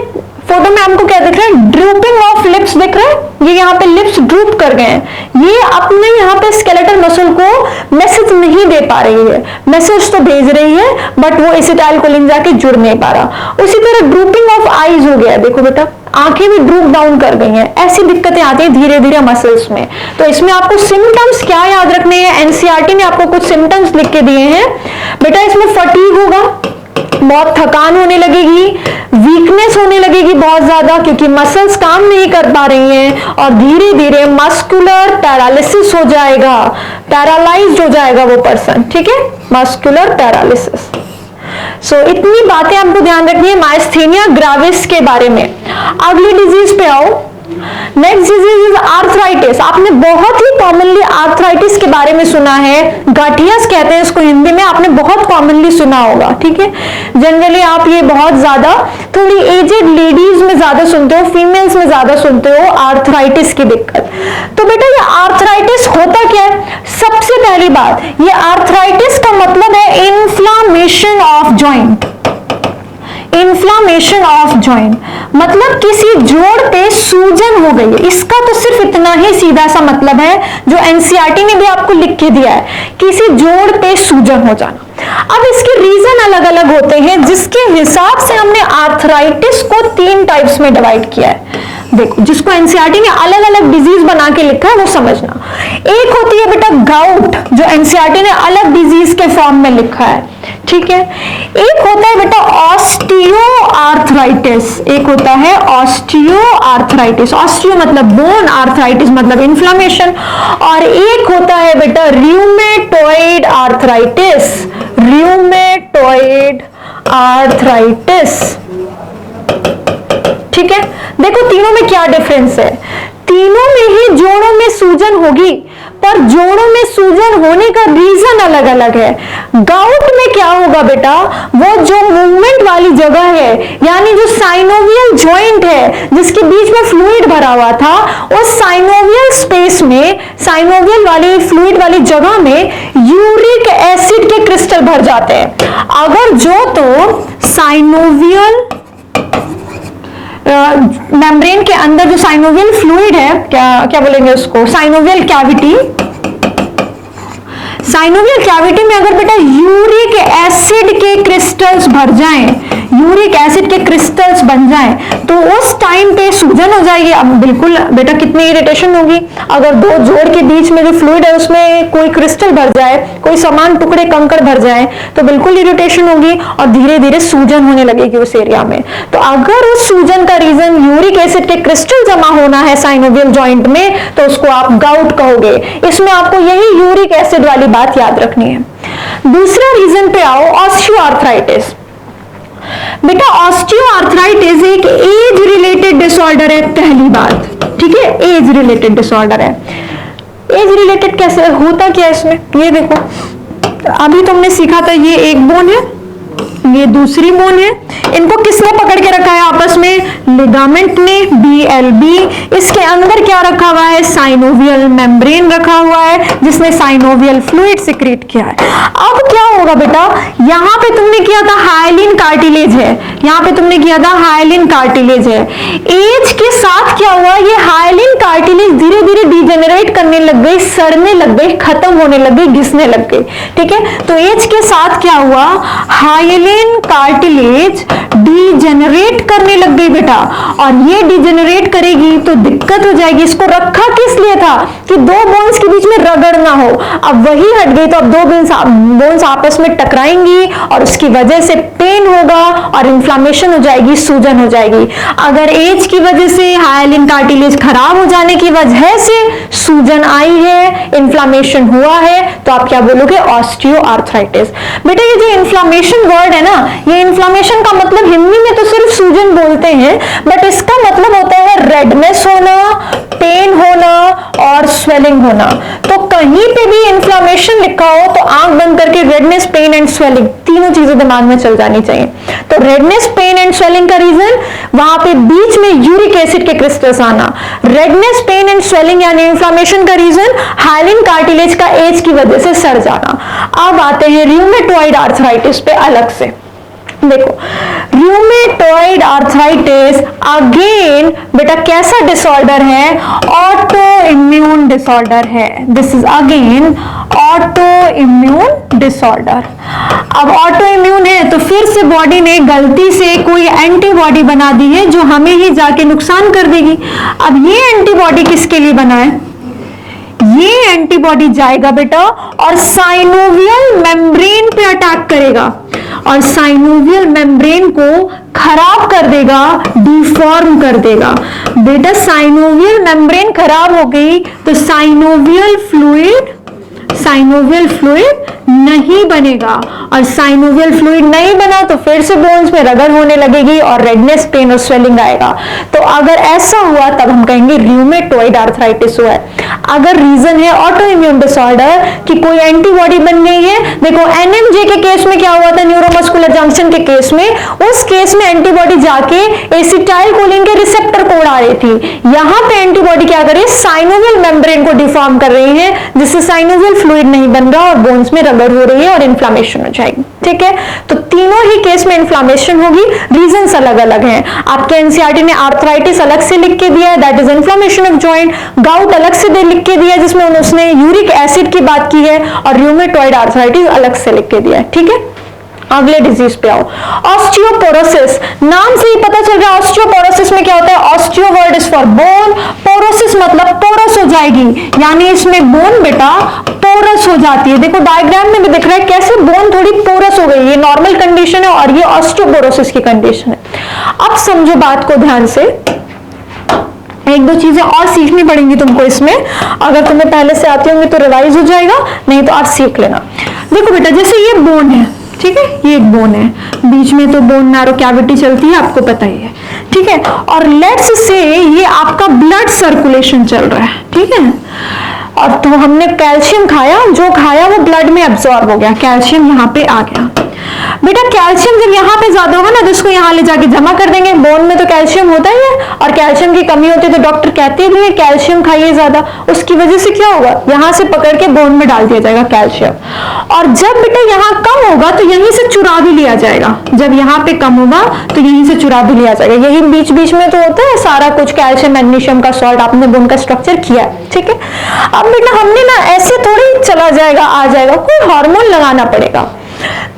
फोटो में हमको क्या दिख रहा है, ड्रूपिंग ऑफ लिप्स दिख रहा है, ये यहाँ पे लिप्स ड्रूप कर गए हैं। ये अपने यहाँ पे स्केलेटल मसल को मैसेज नहीं दे पा रही है, मैसेज तो भेज रही है बट वो एसिटाइल कोलिन जाके जुड़ नहीं पा रहा। उसी तरह ड्रूपिंग ऑफ आईज हो गया, देखो बेटा आंखें भी ड्रूप डाउन कर गई हैं। ऐसी दिक्कतें आती हैं धीरे धीरे मसल्स में। तो इसमें आपको सिम्टम्स क्या याद रखने हैं, एनसीईआरटी ने आपको कुछ सिम्टम्स लिख के दिए हैं बेटा। इसमें फटीग होगा, बहुत थकान होने लगेगी, वीकनेस होने लगेगी बहुत ज्यादा क्योंकि मसल्स काम नहीं कर पा रही हैं, और धीरे धीरे मस्कुलर पैरालिसिस हो जाएगा, पैरालाइज्ड हो जाएगा वो पर्सन, ठीक है, मस्कुलर पैरालिसिस। सो इतनी बातें आपको ध्यान रखनी है मायस्थेनिया ग्रेविस के बारे में। अगली डिजीज पे आओ, नेक्स्ट डिजीज इज आर्थराइटिस। आपने बहुत ही कॉमनली आर्थराइटिस के बारे में सुना है, गाठियास कहते हैं इसको हिंदी में, आपने बहुत कॉमनली सुना होगा, ठीक है। जनरली आप ये बहुत ज्यादा थोड़ी एजेड लेडीज में ज्यादा सुनते हो, फीमेल्स में ज्यादा सुनते हो आर्थराइटिस की दिक्कत। तो बेटा ये आर्थराइटिस होता क्या है? सबसे पहली बात, ये आर्थराइटिस का मतलब है inflammation of joint. Inflammation of joint मतलब किसी जोड़ पे सूजन हो गई है। इसका तो सिर्फ इतना ही सीधा सा मतलब है जो एनसीईआरटी ने भी आपको लिख के दिया है, किसी जोड़ पे सूजन हो जाना। अब इसके रीजन अलग अलग होते हैं, जिसके हिसाब से हमने आर्थराइटिस को 3 टाइप्स में डिवाइड किया है। देखो, जिसको एनसीईआरटी ने अलग अलग डिजीज बना के लिखा है वो समझना। एक होती है बेटा गाउट, जो एनसीईआरटी ने अलग डिजीज के फॉर्म में लिखा है, ठीक है। एक होता है बेटा ऑस्टियोआर्थराइटिस, एक होता है ऑस्टियोआर्थराइटिस, ऑस्टियो मतलब बोन, आर्थराइटिस मतलब इन्फ्लामेशन, और एक होता है बेटा रियूमेटॉइड आर्थराइटिस, रियूमेटॉइड आर्थराइटिस, ठीक है। देखो तीनों में क्या डिफरेंस है, तीनों में ही जोड़ों में सूजन होगी, पर जोड़ों में सूजन होने का रीजन अलग अलग है। गाउट में क्या होगा बेटा, वो जो मूवमेंट वाली जगह है, यानी जो साइनोवियल जॉइंट है जिसके बीच में फ्लूइड भरा हुआ था, उस साइनोवियल स्पेस में, साइनोवियल वाली फ्लूइड वाली जगह में यूरिक एसिड के क्रिस्टल भर जाते हैं। अगर जो तो साइनोवियल मेम्ब्रेन के अंदर जो साइनोवियल फ्लूइड है, क्या बोलेंगे उसको, साइनोवियल कैविटी, साइनोवियल कैविटी में अगर बेटा यूरिक एसिड के क्रिस्टल्स भर जाएं, यूरिक एसिड के क्रिस्टल्स बन जाएं, तो उस टाइम पे सूजन हो जाएगी। अब बिल्कुल बेटा कितनी इरिटेशन होगी, अगर दो जोड़ के बीच में जो फ्लूइड है उसमें कोई क्रिस्टल भर जाए, कोई समान टुकड़े कंकड़ भर जाए, तो बिल्कुल इरिटेशन होगी और धीरे धीरे सूजन होने लगेगी उस एरिया में। तो अगर उस सूजन का रीजन यूरिक एसिड के क्रिस्टल जमा होना है साइनोवियल जॉइंट में, तो उसको आप गाउट कहोगे। इसमें आपको यही यूरिक एसिड वाली बात याद रखनी है। दूसरा रीजन पे आओ, ऑस्टियोआर्थराइटिस। बेटा ऑस्टियोआर्थराइटिस एक एज रिलेटेड डिसऑर्डर है, पहली बात, ठीक है, एज रिलेटेड डिसऑर्डर है। एज रिलेटेड कैसे होता, क्या इसमें, ये देखो अभी तुमने सीखा था, ये एक बोन है, ये दूसरी बोन है, इनको किसने पकड़ के रखा है आपस में, लिगामेंट ने, BLB। इसके अंदर क्या रखा हुआ है, साइनोवियल मेम्ब्रेन रखा हुआ है, जिसने साइनोवियल फ्लूइड सिक्रीट किया है। अब क्या होगा बेटा, यहां पे तुमने किया था हाइलिन कार्टिलेज है, यहां पे तुमने किया था हाइलिन कार्टिलेज है। एज के साथ क्या हुआ, ये हाइलिन कार्टिलेज धीरे धीरे डिजेनरेट करने लग गई, सड़ने लग गई, खत्म होने लग गई, घिसने लग गई, ठीक है। तो एज के साथ क्या हुआ, हाइलिन कार्टिलेज डिजेनरेट करने लग गई बेटा, और ये डिजेनरेट करेगी तो दिक्कत हो जाएगी। इसको रखा किस लिए था, कि दो बोन्स के बीच में रगड़ ना हो। अब वही हट गई तो अब दो बोन्स आपस में टकराएंगी और उसकी वजह से पेन होगा और इन्फ्लामेशन हो जाएगी, सूजन हो जाएगी। अगर एज की वजह से हाइलिन कार्टिलेज खराब हो जाने की वजह से सूजन आई है, इन्फ्लामेशन हुआ है, तो आप क्या बोलोगे, ऑस्टियोआर्थराइटिस। बेटा ये जो इन्फ्लामेशन वर्ड है ना, ये इन्फ्लामेशन का मतलब हिंदी में तो सिर्फ सूजन बोलते हैं, बट इसका मतलब होता है रेडनेस होना, पेन होना और स्वेलिंग होना। तो कहीं पे भी इन्फ्लामेशन लिखा हो तो आंख बंद करके रेडनेस, पेन एंड स्वेलिंग तीनों चीजें दिमाग में चल जानी चाहिए। तो रेडनेस, पेन एंड स्वेलिंग का रीजन वहां पे बीच में यूरिक एसिड के क्रिस्टल्स आना, रेडनेस, पेन एंड स्वेलिंग यानी इन्फ्लामेशन का रीजन हाइलिन कार्टिलेज का एज की वजह से सड़ जाना। अब आते हैं रियूमेटॉइड आर्थराइटिस पे अलग से। देखो रियूमेटॉइड आर्थराइटिस अगेन बेटा कैसा डिसऑर्डर है, ऑटो इम्यून डिसऑर्डर है। This is again auto immune disorder. अब ऑटो इम्यून है तो फिर से बॉडी ने गलती से कोई एंटीबॉडी बना दी है जो हमें ही जाके नुकसान कर देगी। अब ये एंटीबॉडी किसके लिए बना है, ये एंटीबॉडी जाएगा बेटा और साइनोवियल मेम्ब्रेन पे अटैक करेगा और साइनोवियल मेम्ब्रेन को खराब कर देगा, डिफॉर्म कर देगा। बेटा साइनोवियल मेम्ब्रेन खराब हो गई तो साइनोवियल फ्लूइड साइनोवियल फ्लूइड नहीं बनेगा, और साइनोवियल फ्लूइड नहीं बना तो फिर से बोन्स में रगड़ होने लगेगी और रेडनेस, पेन और स्वेलिंग आएगा। तो अगर ऐसा हुआ तब हम कहेंगे रूमेटॉइड आर्थराइटिस हुआ है। अगर रीजन है ऑटो इम्यून डिसऑर्डर कि कोई एंटीबॉडी बन गई है, देखो एनएमजे के केस में क्या हुआ था, न्यूरोमस्कुलर जंक्शन के केस में, उस केस में एंटीबॉडी जाके एसिटाइलकोलिन के रिसेप्टर को उड़ा रही थी। यहां पे एंटीबॉडी क्या कर रही है, साइनोवियल मेम्ब्रेन को डिफॉर्म कर रही है, जिससे साइनोवियल फ्लूइड नहीं बन रहा और बोन्स में रगड़ हो रही है और इन्फ्लामेशन हो जाएगी। ठीक है, तो तीनों ही केस में इन्फ्लामेशन होगी, रीजंस अलग अलग हैं। आपके एनसीईआरटी ने आर्थराइटिस अलग से लिख के दिया है, that is inflammation of joint, gout अलग से लिख के दिया है जिसमें उसने यूरिक एसिड की बात की है, और रूमेटॉइड आर्थराइटिस अलग से लिख के दिया है। ठीक है, अगले डिजीज पे आओ, ऑस्टियोपोरोसिस। नाम से ही पता चल रहा है ऑस्टियोपोरोसिस में क्या होता है, osteo word is for bone, porosis मतलब पोरस हो जाएगी, यानी इसमें बोन बेटा पोरस हो जाती है। देखो डायग्राम में भी दिख रहा है कैसे बोन थोड़ी पोरस हो गई, ये नॉर्मल कंडीशन है और ये ऑस्टियोपोरोसिस की कंडीशन है। अब समझो बात को ध्यान से, एक दो चीजें और सीखनी पड़ेंगी तुमको इसमें, अगर तुम्हें पहले से आती होंगी तो रिवाइज हो जाएगा, नहीं तो आज सीख लेना। देखो बेटा जैसे ये बोन है, ठीक है, ये एक बोन है, बीच में तो बोन नैरो कैविटी चलती है, आपको पता ही है। ठीक है, और लेट्स से ये आपका ब्लड सर्कुलेशन चल रहा है, ठीक है, और तो हमने कैल्शियम खाया, जो खाया वो ब्लड में एब्जॉर्ब हो गया, कैल्शियम यहाँ पे आ गया। बेटा कैल्शियम जब यहाँ पे ज्यादा होगा ना तो इसको यहाँ ले जाके जमा कर देंगे, बोन में तो कैल्शियम होता ही है, और कैल्शियम की कमी होती है तो डॉक्टर कहते भी है कैल्शियम खाइए ज्यादा, उसकी वजह से क्या होगा, यहाँ से पकड़ के बोन में डाल दिया जाएगा कैल्शियम, और जब बेटा यहाँ कम होगा तो यहीं से चुरा भी लिया जाएगा, जब यहाँ पे कम होगा तो यहीं से चुरा भी लिया जाएगा, यही बीच बीच में तो होता है सारा कुछ, कैल्शियम मैग्नीशियम का सॉल्ट, आपने बोन का स्ट्रक्चर किया है। ठीक है, अब बेटा हमने ना ऐसे थोड़ी चला जाएगा आ जाएगा, कोई हार्मोन लगाना पड़ेगा।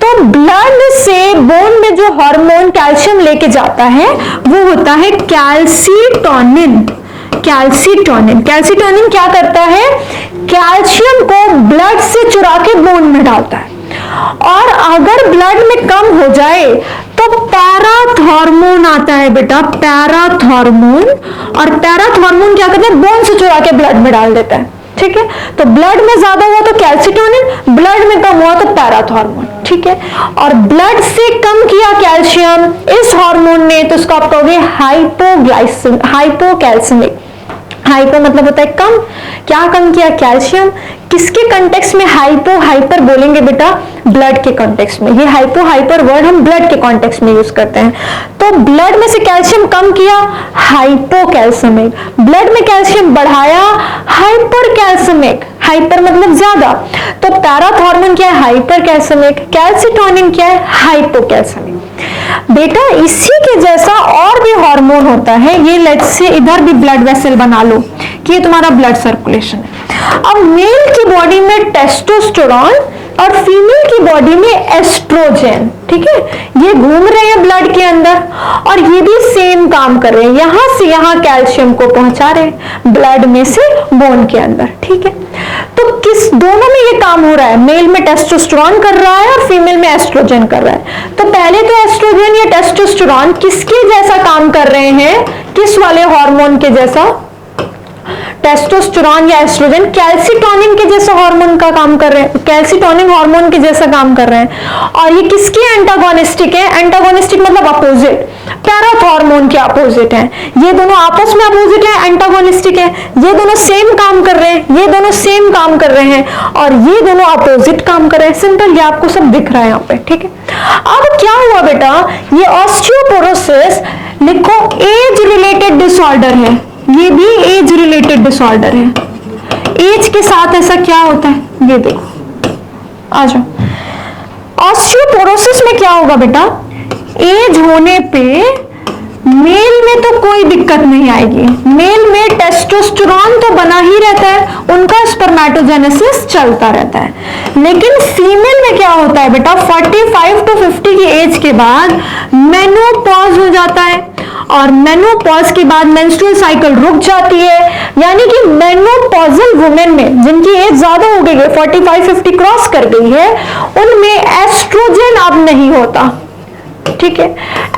तो ब्लड से बोन में जो हार्मोन कैल्शियम लेके जाता है वो होता है कैल्सीटोनिन। कैल्सीटोनिन, कैल्सीटोनिन क्या करता है, कैल्शियम को ब्लड से चुरा के बोन में डालता है, और अगर ब्लड में कम हो जाए तो पैराथॉर्मोन आता है बेटा, पैराथॉर्मोन, और पैराथॉर्मोन क्या करता है, बोन से चुरा के ब्लड में डाल देता है। ठीक है, तो ब्लड में ज्यादा हुआ तो कैल्सीटोनिन, ब्लड में कम हुआ तो पैराथॉर्मोन। ठीक है, और ब्लड से कम किया कैल्शियम इस हार्मोन ने तो उसको आप कहोगे हाइपोग्लाइसेमिक, हाइपोकैल्सेमिक। हाइपो मतलब होता है कम, क्या कम किया, कैल्शियम। किसके कंटेक्स्ट में हाइपो हाइपर बोलेंगे बेटा, ब्लड के कॉन्टेक्स्ट में, ये हाइपो हाइपर वर्ड हम ब्लड के कॉन्टेक्स्ट में यूज करते हैं। तो ब्लड में से कैल्शियम कम किया, हाइपोकैल्सेमिक, ब्लड में कैल्शियम बढ़ाया, हाइपरकैल्सेमिक, हाइपर मतलब ज्यादा, तो पैराथॉर्मोन क्या है, हाइपरकैल्सेमिक, कैल्सीटोनिन क्या है, हाइपोकैल्सेमिक। बेटा इसी के जैसा और भी हार्मोन होता है, ये लेट्स से इधर भी ब्लड वेसल बना लो कि ये तुम्हारा ब्लड सर्कुलेशन है। अब मेल की बॉडी में टेस्टोस्टेरोन और फीमेल की बॉडी में एस्ट्रोजन, ठीक है, ये घूम रहे हैं ब्लड के अंदर और ये भी सेम काम कर रहे हैं, यहां से यहां कैल्शियम को पहुंचा रहे हैं ब्लड में से बोन के अंदर। ठीक है, तो किस दोनों में ये काम हो रहा है, मेल में टेस्टोस्टेरोन कर रहा है और फीमेल में एस्ट्रोजन कर रहा है। तो पहले तो एस्ट्रोजन या टेस्टोस्टेरोन किसके जैसा काम कर रहे हैं, किस वाले हार्मोन के जैसा, टेस्टोस्टेरोन या एस्ट्रोजन कैल्सीटोनिन के जैसा हार्मोन का काम कर रहे हैं, कैल्सीटोनिन हार्मोन के जैसा काम कर रहे हैं, और ये किसके एंटागोनिस्टिक है, एंटागोनिस्टिक मतलब अपोजिट, पैराथॉर्मोन के अपोजिट है, ये दोनों आपस में अपोजिट है, एंटागोनिस्टिक है, ये दोनों सेम काम कर रहे हैं, ये दोनों सेम काम कर रहे हैं, और ये दोनों अपोजिट काम कर रहे हैं। सिंपल, ये आपको सब दिख रहा है यहाँ पे। ठीक है, अब क्या हुआ बेटा, ये ऑस्टियोपोरोसिस लिखो एज रिलेटेड डिसऑर्डर है, ये भी एज रिलेटेड डिसऑर्डर है। एज के साथ ऐसा क्या होता है, ये देखो, आ जाओ। ऑस्टियोपोरोसिस में क्या होगा बेटा, एज होने पे मेल में तो कोई दिक्कत नहीं आएगी, मेल में टेस्टोस्टेरोन तो बना ही रहता है, उनका स्पर्मेटोजेनेसिस चलता रहता है, लेकिन फीमेल में क्या होता है बेटा, 45 to 50 की एज के बाद मेनोपॉज हो जाता है, और मेनोपॉज के बाद मेंस्ट्रुअल साइकिल रुक जाती है, यानी कि मेनोपॉजल वुमेन में जिनकी एज ज्यादा हो गई है, 45-50 क्रॉस कर गई है, उनमें एस्ट्रोजन अब नहीं होता। ठीक है।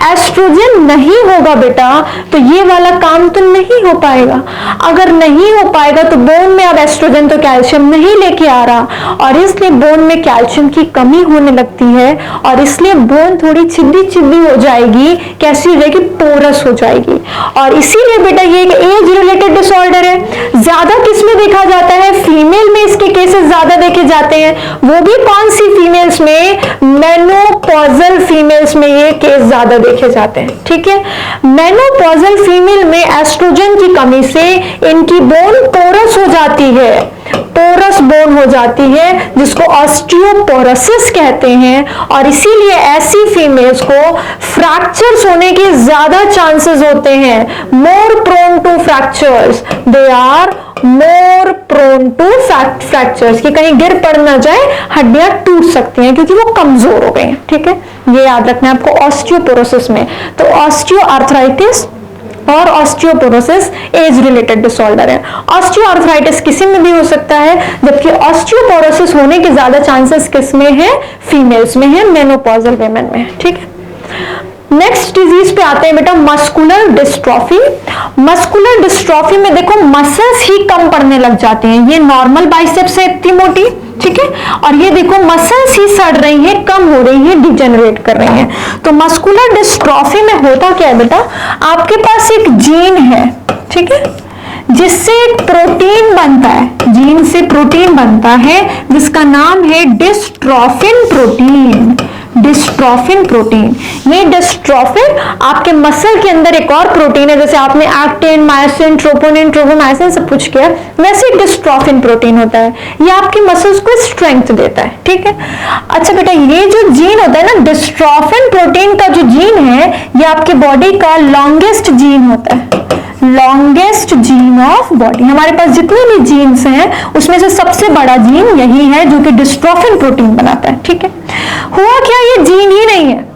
एस्ट्रोजन नहीं होगा बेटा तो ये वाला काम तो नहीं हो पाएगा। अगर नहीं हो पाएगा तो बोन में अब एस्ट्रोजन तो कैल्शियम नहीं लेके आ रहा और इसलिए बोन में कैल्शियम की कमी होने लगती है और इसलिए बोन थोड़ी चिद्दी चिद्दी हो जाएगी। कैसी हो जाएगी? पोरस हो जाएगी। और इसीलिए बेटा ये एक एज रिलेटेड डिसऑर्डर है। ज्यादा किसमें देखा जाता है? फीमेल में इसके केसेस ज्यादा देखे जाते हैं। वो भी कौन सी फीमेल्स में? मेनोपॉजल फीमेल्स में ये केस ज्यादा देखे जाते हैं। ठीक है, मेनोपॉजल फीमेल में एस्ट्रोजन की कमी से इनकी बोन पोरस हो जाती है, पोरस बोन हो जाती है जिसको ऑस्टियोपोरोसिस कहते हैं। और इसीलिए ऐसी फीमेल्स को फ्रैक्चर्स होने के ज्यादा चांसेस होते हैं। More prone to fractures, they are more prone to fractures, कि कहीं गिर पड़ ना जाए, हड्डियां टूट सकती हैं क्योंकि वो कमजोर हो गई हैं। ठीक है, ये याद रखना है आपको ऑस्टियोपोरोसिस में। तो ऑस्टियोआर्थराइटिस और ऑस्टियोपोरोसिस एज रिलेटेड डिसऑर्डर है। ऑस्टियोआर्थराइटिस किसी में भी हो सकता है, जबकि ऑस्टियोपोरोसिस होने के ज्यादा चांसेस किस में है? फीमेल्स में है, मेनोपॉजल वुमेन में। ठीक है, नेक्स्ट डिजीज पे आते हैं बेटा, मस्कुलर डिस्ट्रॉफी। मस्कुलर डिस्ट्रॉफी में देखो मसल्स ही कम पड़ने लग जाते हैं। ये नॉर्मल बाइसेप्स है इतनी मोटी, ठीक है, और ये देखो मसल्स ही सड़ रही हैं, कम हो रही हैं, डिजेनरेट कर रही हैं। तो मस्कुलर डिस्ट्रॉफी में होता क्या है बेटा? आपके पास एक जीन है, ठीक है, जिससे एक प्रोटीन बनता है, जीन से प्रोटीन बनता है जिसका नाम है डिस्ट्रोफिन प्रोटीन। डिस्ट्रोफिन प्रोटीन, ये डिस्ट्रोफिन आपके मसल के अंदर एक और प्रोटीन है, जैसे आपने एक्टिन, मायोसिन, ट्रोपोनिन, ट्रोपोमायोसिन सब कुछ किया, वैसे डिस्ट्रोफिन प्रोटीन होता है। ये आपके मसल्स को स्ट्रेंथ देता है। ठीक है, अच्छा बेटा, ये जो जीन होता है ना, डिस्ट्रोफिन प्रोटीन का जो जीन है, ये आपके बॉडी का लॉन्गेस्ट जीन होता है, लॉन्गेस्ट जीन ऑफ बॉडी। हमारे पास जितने भी जीन्स हैं उसमें से सबसे बड़ा जीन यही है जो कि डिस्ट्रोफिन प्रोटीन बनाता है। ठीक है, हुआ क्या, ये जीन ही नहीं है,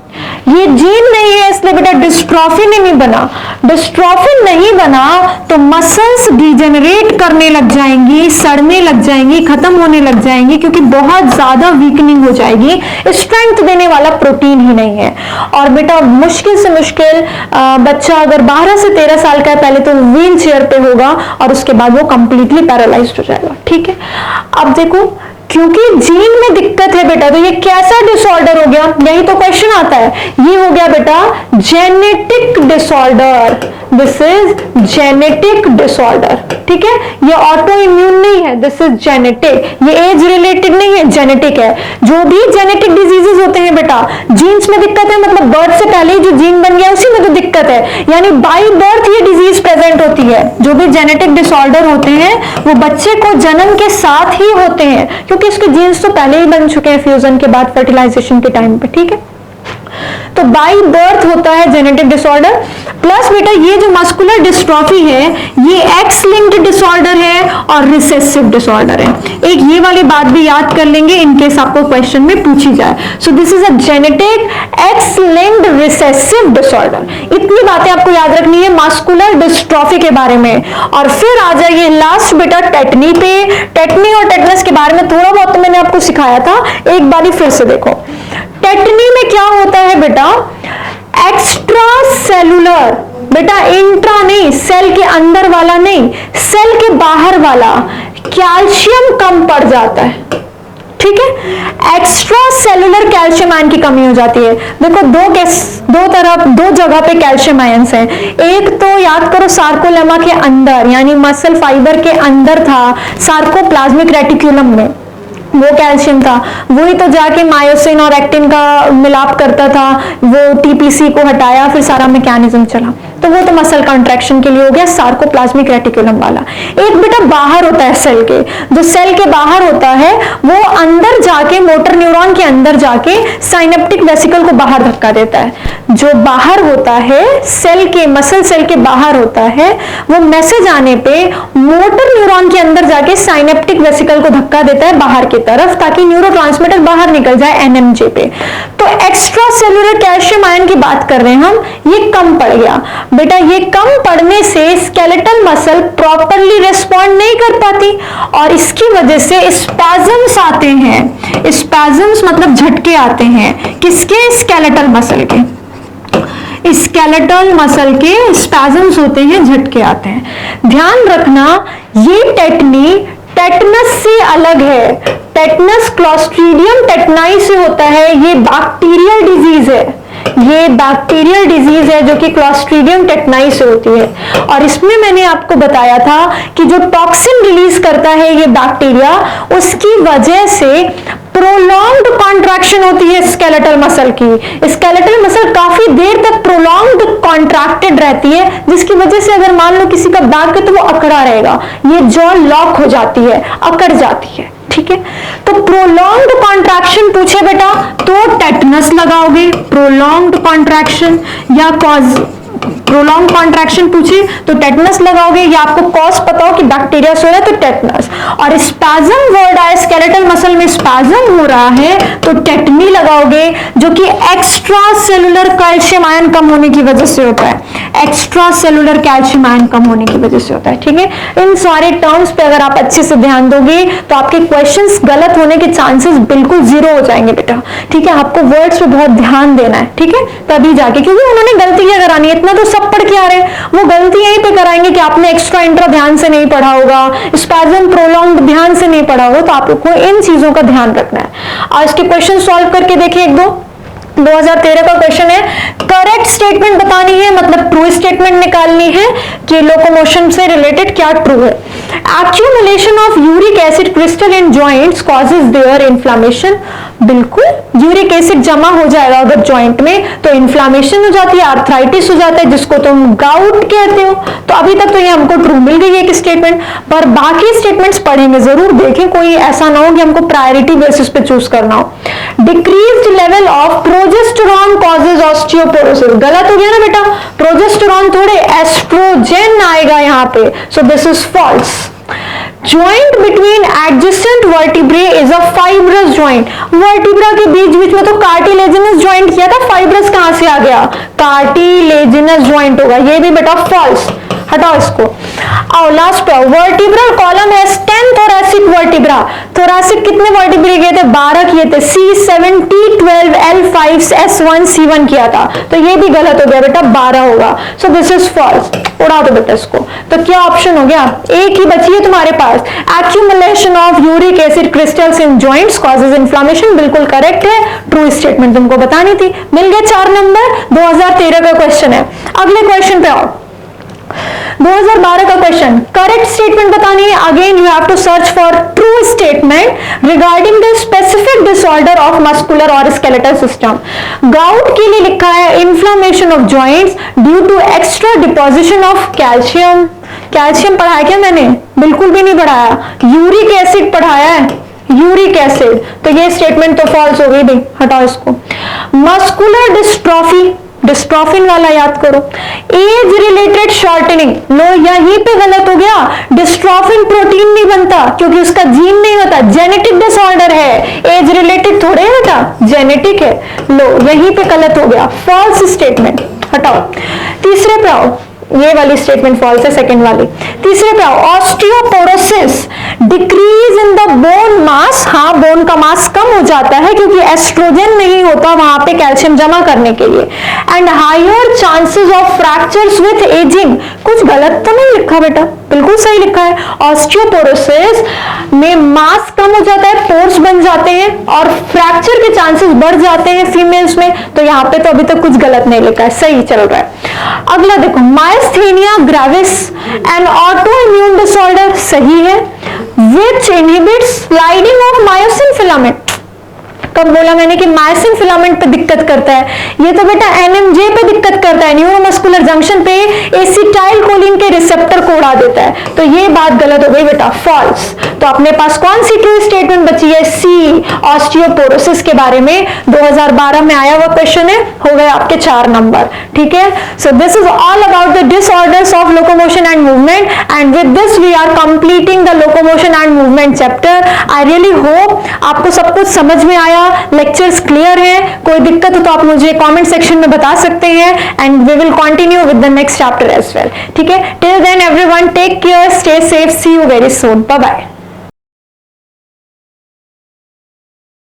ये जीन नहीं है, इसलिए बेटा डिस्ट्रोफिन ही नहीं बना। डिस्ट्रोफिन नहीं बना तो मसल्स डिजेनरेट करने लग जाएंगी, सड़ने लग जाएंगी, खत्म होने लग जाएंगी, क्योंकि बहुत ज्यादा वीकनिंग हो जाएगी, स्ट्रेंथ देने वाला प्रोटीन ही नहीं है। और बेटा मुश्किल से मुश्किल बच्चा अगर 12 से 13 साल का है, पहले तो व्हील चेयर पे होगा और उसके बाद वो कंप्लीटली पैरालाइज्ड हो जाएगा। ठीक है, अब देखो क्योंकि जीन में दिक्कत है बेटा, तो ये कैसा डिसऑर्डर हो गया? यही तो क्वेश्चन आता है। ये हो गया बेटा genetic disorder. This is genetic disorder. ठीक है, ये ऑटो इम्यून नहीं है, दिस इज जेनेटिक। ये एज रिलेटेड नहीं है, जेनेटिक है। जो भी जेनेटिक डिजीजेस होते हैं बेटा, जीन्स में दिक्कत है, मतलब बर्थ से पहले ही जो जीन बन गया उसी में तो दिक्कत है, यानी बाय बर्थ ये डिजीज प्रेजेंट होती है। जो भी जेनेटिक डिसऑर्डर होते हैं वो बच्चे को जन्म के साथ ही होते हैं, क्योंकि इसके जीन्स तो पहले ही बन चुके हैं फ्यूजन के बाद, फर्टिलाइजेशन के टाइम पे। ठीक है, तो बाय बर्थ होता है जेनेटिक डिसऑर्डर। प्लस बेटा ये जो मस्कुलर डिस्ट्रॉफी है ये एक्स लिंक्ड डिसऑर्डर है और रिसेसिव डिसऑर्डर है। एक ये वाली बात भी याद कर लेंगे इन केस आपको क्वेश्चन में पूछी जाए। सो this is a genetic x linked recessive disorder. इतनी बातें आपको याद रखनी है मस्कुलर डिस्ट्रॉफी के बारे में। और फिर आ जाइए लास्ट बेटा टेटनी पे। टेटनी और टेटनस के बारे में थोड़ा बहुत तो मैंने आपको सिखाया था, एक बार फिर से देखो। टेटनी में क्या होता है बेटा? एक्स्ट्रा सेलुलर, बेटा इंट्रा नहीं, सेल के अंदर वाला नहीं, सेल के बाहर वाला कैल्शियम कम पड़ जाता है। ठीक है, एक्स्ट्रा सेलुलर कैल्शियम आयन की कमी हो जाती है। देखो दो जगह पे कैल्शियम आयन्स हैं। एक तो याद करो सार्कोलेमा के अंदर, यानी मसल फाइबर के अंदर था, सार्कोप्लाज्मिक रेटिकुलम में वो कैल्शियम था, वही तो जाके मायोसिन और एक्टिन का मिलाप करता था, वो टीपीसी को हटाया, फिर सारा मैकेनिज्म चला। तो वो तो मसल कॉन्ट्रैक्शन के लिए हो गया सार्कोप्लाज्मिक रेटिकुलम वाला। एक बेटा बाहर होता है सेल के, जो सेल के बाहर होता है वो अंदर जाके मोटर न्यूरॉन के अंदर जाके साइनेप्टिक वेसिकल को बाहर धक्का देता है। जो बाहर होता है सेल के, मसल सेल के बाहर होता है, वो मैसेज आने पे मोटर न्यूरॉन के अंदर जाके साइनेप्टिक वेसिकल को धक्का देता है बाहर की तरफ, ताकि न्यूरोट्रांसमीटर बाहर निकल जाए एनएमजे पे। तो एक्स्ट्रा सेलुलर कैल्शियम आयन की बात कर रहे हैं हम, ये कम पड़ गया बेटा। ये कम पड़ने से स्केलेटल मसल प्रॉपरली रिस्पॉन्ड नहीं कर पाती और इसकी वजह से स्पैजम्स आते हैं। स्पैजम्स मतलब झटके आते हैं, किसके? स्केलेटल मसल के। स्केलेटल मसल के स्पैजम्स होते हैं, झटके आते हैं। ध्यान रखना ये टेटनी टेटनस से अलग है। टेटनस क्लोस्ट्रीडियम टेटनाई से होता है, ये बैक्टीरियल डिजीज है, ये बैक्टीरियल डिजीज है जो कि क्लोस्ट्रीडियम टेटनाई से होती है। और इसमें मैंने आपको बताया था कि जो टॉक्सिन रिलीज करता है ये बैक्टीरिया, उसकी वजह से प्रोलॉन्ग्ड कॉन्ट्रैक्शन होती है स्केलेटल मसल की। स्केलेटल मसल काफी देर तक प्रोलॉन्ग्ड कॉन्ट्रैक्टेड रहती है, जिसकी वजह से अगर मान लो किसी का बैक है तो वो अकड़ा रहेगा, ये जॉ लॉक हो जाती है, अकड़ जाती है। ठीक है, तो प्रोलॉन्ग्ड कॉन्ट्रैक्शन पूछे बेटा तो टेटनस लगाओगे, प्रोलॉन्ग्ड कॉन्ट्रैक्शन, या कॉज प्रोलॉन्ग कॉन्ट्रैक्शन पूछे तो टेटनस लगाओगे, या आपको कॉज पता हो कि बैक्टीरिया से हो रहा है तो टेटनस। और स्पैजम वर्ड आया, स्केलेटल मसल में स्पैजम हो रहा है तो टेटनी लगाओगे, जो कि एक्स्ट्रा सेलुलर कैल्शियम आयन कम होने की वजह से होता है, एक्स्ट्रा सेलुलर कैल्शियम आयन कम होने की वजह से होता है। ठीक है, इन सारे टर्म्स पे अगर आप अच्छे से ध्यान दोगे तो आपके क्वेश्चंस गलत होने के चांसेस बिल्कुल जीरो हो जाएंगे बेटा। ठीक है, आपको वर्ड्स पे बहुत ध्यान देना है। ठीक है, तभी जाके, क्योंकि उन्होंने गलती क्या करानी है, इतना तो सब पढ़ के आ रहे हैं, वो गलती यहीं पे कराएंगे कि आपने एक्स्ट्रा इंट्रा ध्यान से नहीं पढ़ा होगा, स्पैजम प्रोलॉन्ग ध्यान से नहीं पढ़ा होगा, तो आप लोग को इन चीजों का ध्यान रखना है। आज के क्वेश्चन सॉल्व करके देखिए एक दो। 2013 का क्वेश्चन है, करेक्ट स्टेटमेंट बतानी है, मतलब ट्रू स्टेटमेंट निकालनी है कि लोकोमोशन से रिलेटेड क्या ट्रू है। Accumulation of uric acid crystal in joints causes their inflammation. बिल्कुल, यूरिक एसिड जमा हो जाएगा अगर जॉइंट में तो इन्फ्लामेशन हो जाती है, आर्थराइटिस हो जाता है, जिसको तुम गाउट कहते हो। तो अभी तक तो ये हमको ट्रू मिल गई है एक स्टेटमेंट, पर बाकी स्टेटमेंट्स पढ़ेंगे जरूर, देखें कोई ऐसा ना हो कि हमको प्रायोरिटी बेसिस पे चूज करना हो। Decreased level of progesterone causes osteoporosis. गलत हो गया ना बेटा, प्रोजेस्टेरॉन थोड़े एस्ट्रोजेन आएगा यहाँ पे, so this is false. Joint between adjacent vertebrae is a fibrous joint। Vertebra के बीच बीच में तो कार्टिलेजिनस जॉइंट किया था, फाइब्रस कहां से आ गया, कार्टिलेजिनस जॉइंट होगा, ये भी बेटा फॉल्स, हटाओ इसको। और लास्ट पे, वर्टिब्रल कॉलम है 10 थोरैसिक वर्टिब्रा। थोरैसिक कितने वर्टिब्रे किए थे, 12 किए थे, C7 T12 L5 S1 C1 किया था, तो ये भी गलत हो गया बेटा, 12 होगा, सो दिस इज फॉल्स। उड़ा दो बेटा इसको। तो क्या ऑप्शन हो गया, एक ही बची है तुम्हारे पास, accumulation of uric acid crystals in joints causes inflammation, बिल्कुल करेक्ट है, ट्रू स्टेटमेंट तुमको बतानी थी, मिल गया 4 नंबर। 2013 का क्वेश्चन है। अगले क्वेश्चन पे आओ, 2012 का क्वेश्चन, करेक्ट स्टेटमेंट बतानी है। Again you have to search for true statement regarding the specific disorder of muscular और स्केलेटल सिस्टम। गाउट के लिए लिखा है inflammation of joints due to extra deposition of calcium. Calcium पढ़ाया क्या मैंने, बिल्कुल भी नहीं पढ़ाया। यूरिक एसिड पढ़ाया है, यूरिक एसिड, तो ये स्टेटमेंट तो फॉल्स हो गई भाई, हटाओ इसको। मस्कुलर डिस्ट्रॉफी, डिस्ट्रोफिन वाला याद करो। एज रिलेटेड शॉर्टनिंग, लो यहीं पे गलत हो गया, डिस्ट्रोफिन प्रोटीन नहीं बनता क्योंकि उसका जीन नहीं होता, जेनेटिक डिसऑर्डर है, एज रिलेटेड थोड़े है बेटा, जेनेटिक है। लो यहीं पे गलत हो गया, फॉल्स स्टेटमेंट, हटाओ। तीसरे पे आओ, ये वाली स्टेटमेंट फॉल्स है, सेकंड वाली। तीसरे पे आओ, osteoporosis decrease in the bone mass. हाँ, बोन का मास कम हो जाता है क्योंकि एस्ट्रोजन नहीं होता वहां पे कैल्शियम जमा करने के लिए। And higher chances of fractures with ageing. कुछ गलत तो नहीं लिखा बेटा, बिल्कुल सही लिखा है। ऑस्टियोपोरोसिस में मास कम हो जाता है, पोर्स बन जाते हैं और फ्रैक्चर के चांसेस बढ़ जाते हैं फीमेल्स में। तो यहाँ पे तो अभी तक कुछ गलत नहीं लिखा है, सही चल रहा है। अगला देखो, myasthenia gravis an autoimmune disorder, सही है, which inhibits sliding of myosin filament. कब बोला मैंने कि मायोसिन फिलामेंट पे दिक्कत करता है, ये तो बेटा एनएमजे पे दिक्कत करता है, न्यूरोमस्कुलर जंक्शन पे एसिटाइलकोलिन के रिसेप्टर को उड़ा देता है, तो ये बात गलत हो गई बेटा, फॉल्स। तो अपने पास कौन सी ट्रू स्टेटमेंट बची है, सी, ऑस्टियोपोरोसिस के बारे में 2012 में आया हुआ क्वेश्चन है, हो गए आपके 4 नंबर। ठीक है, so this is all about the disorders of locomotion and movement, and with this we are completing the locomotion and movement chapter. I really hope आपको सब कुछ समझ में आया, लेक्चर्स क्लियर है, कोई दिक्कत हो तो आप मुझे कमेंट सेक्शन में बता सकते हैं, and we will continue with the next chapter as well. ठीक है, till then everyone take care, stay safe, see you very soon, bye bye.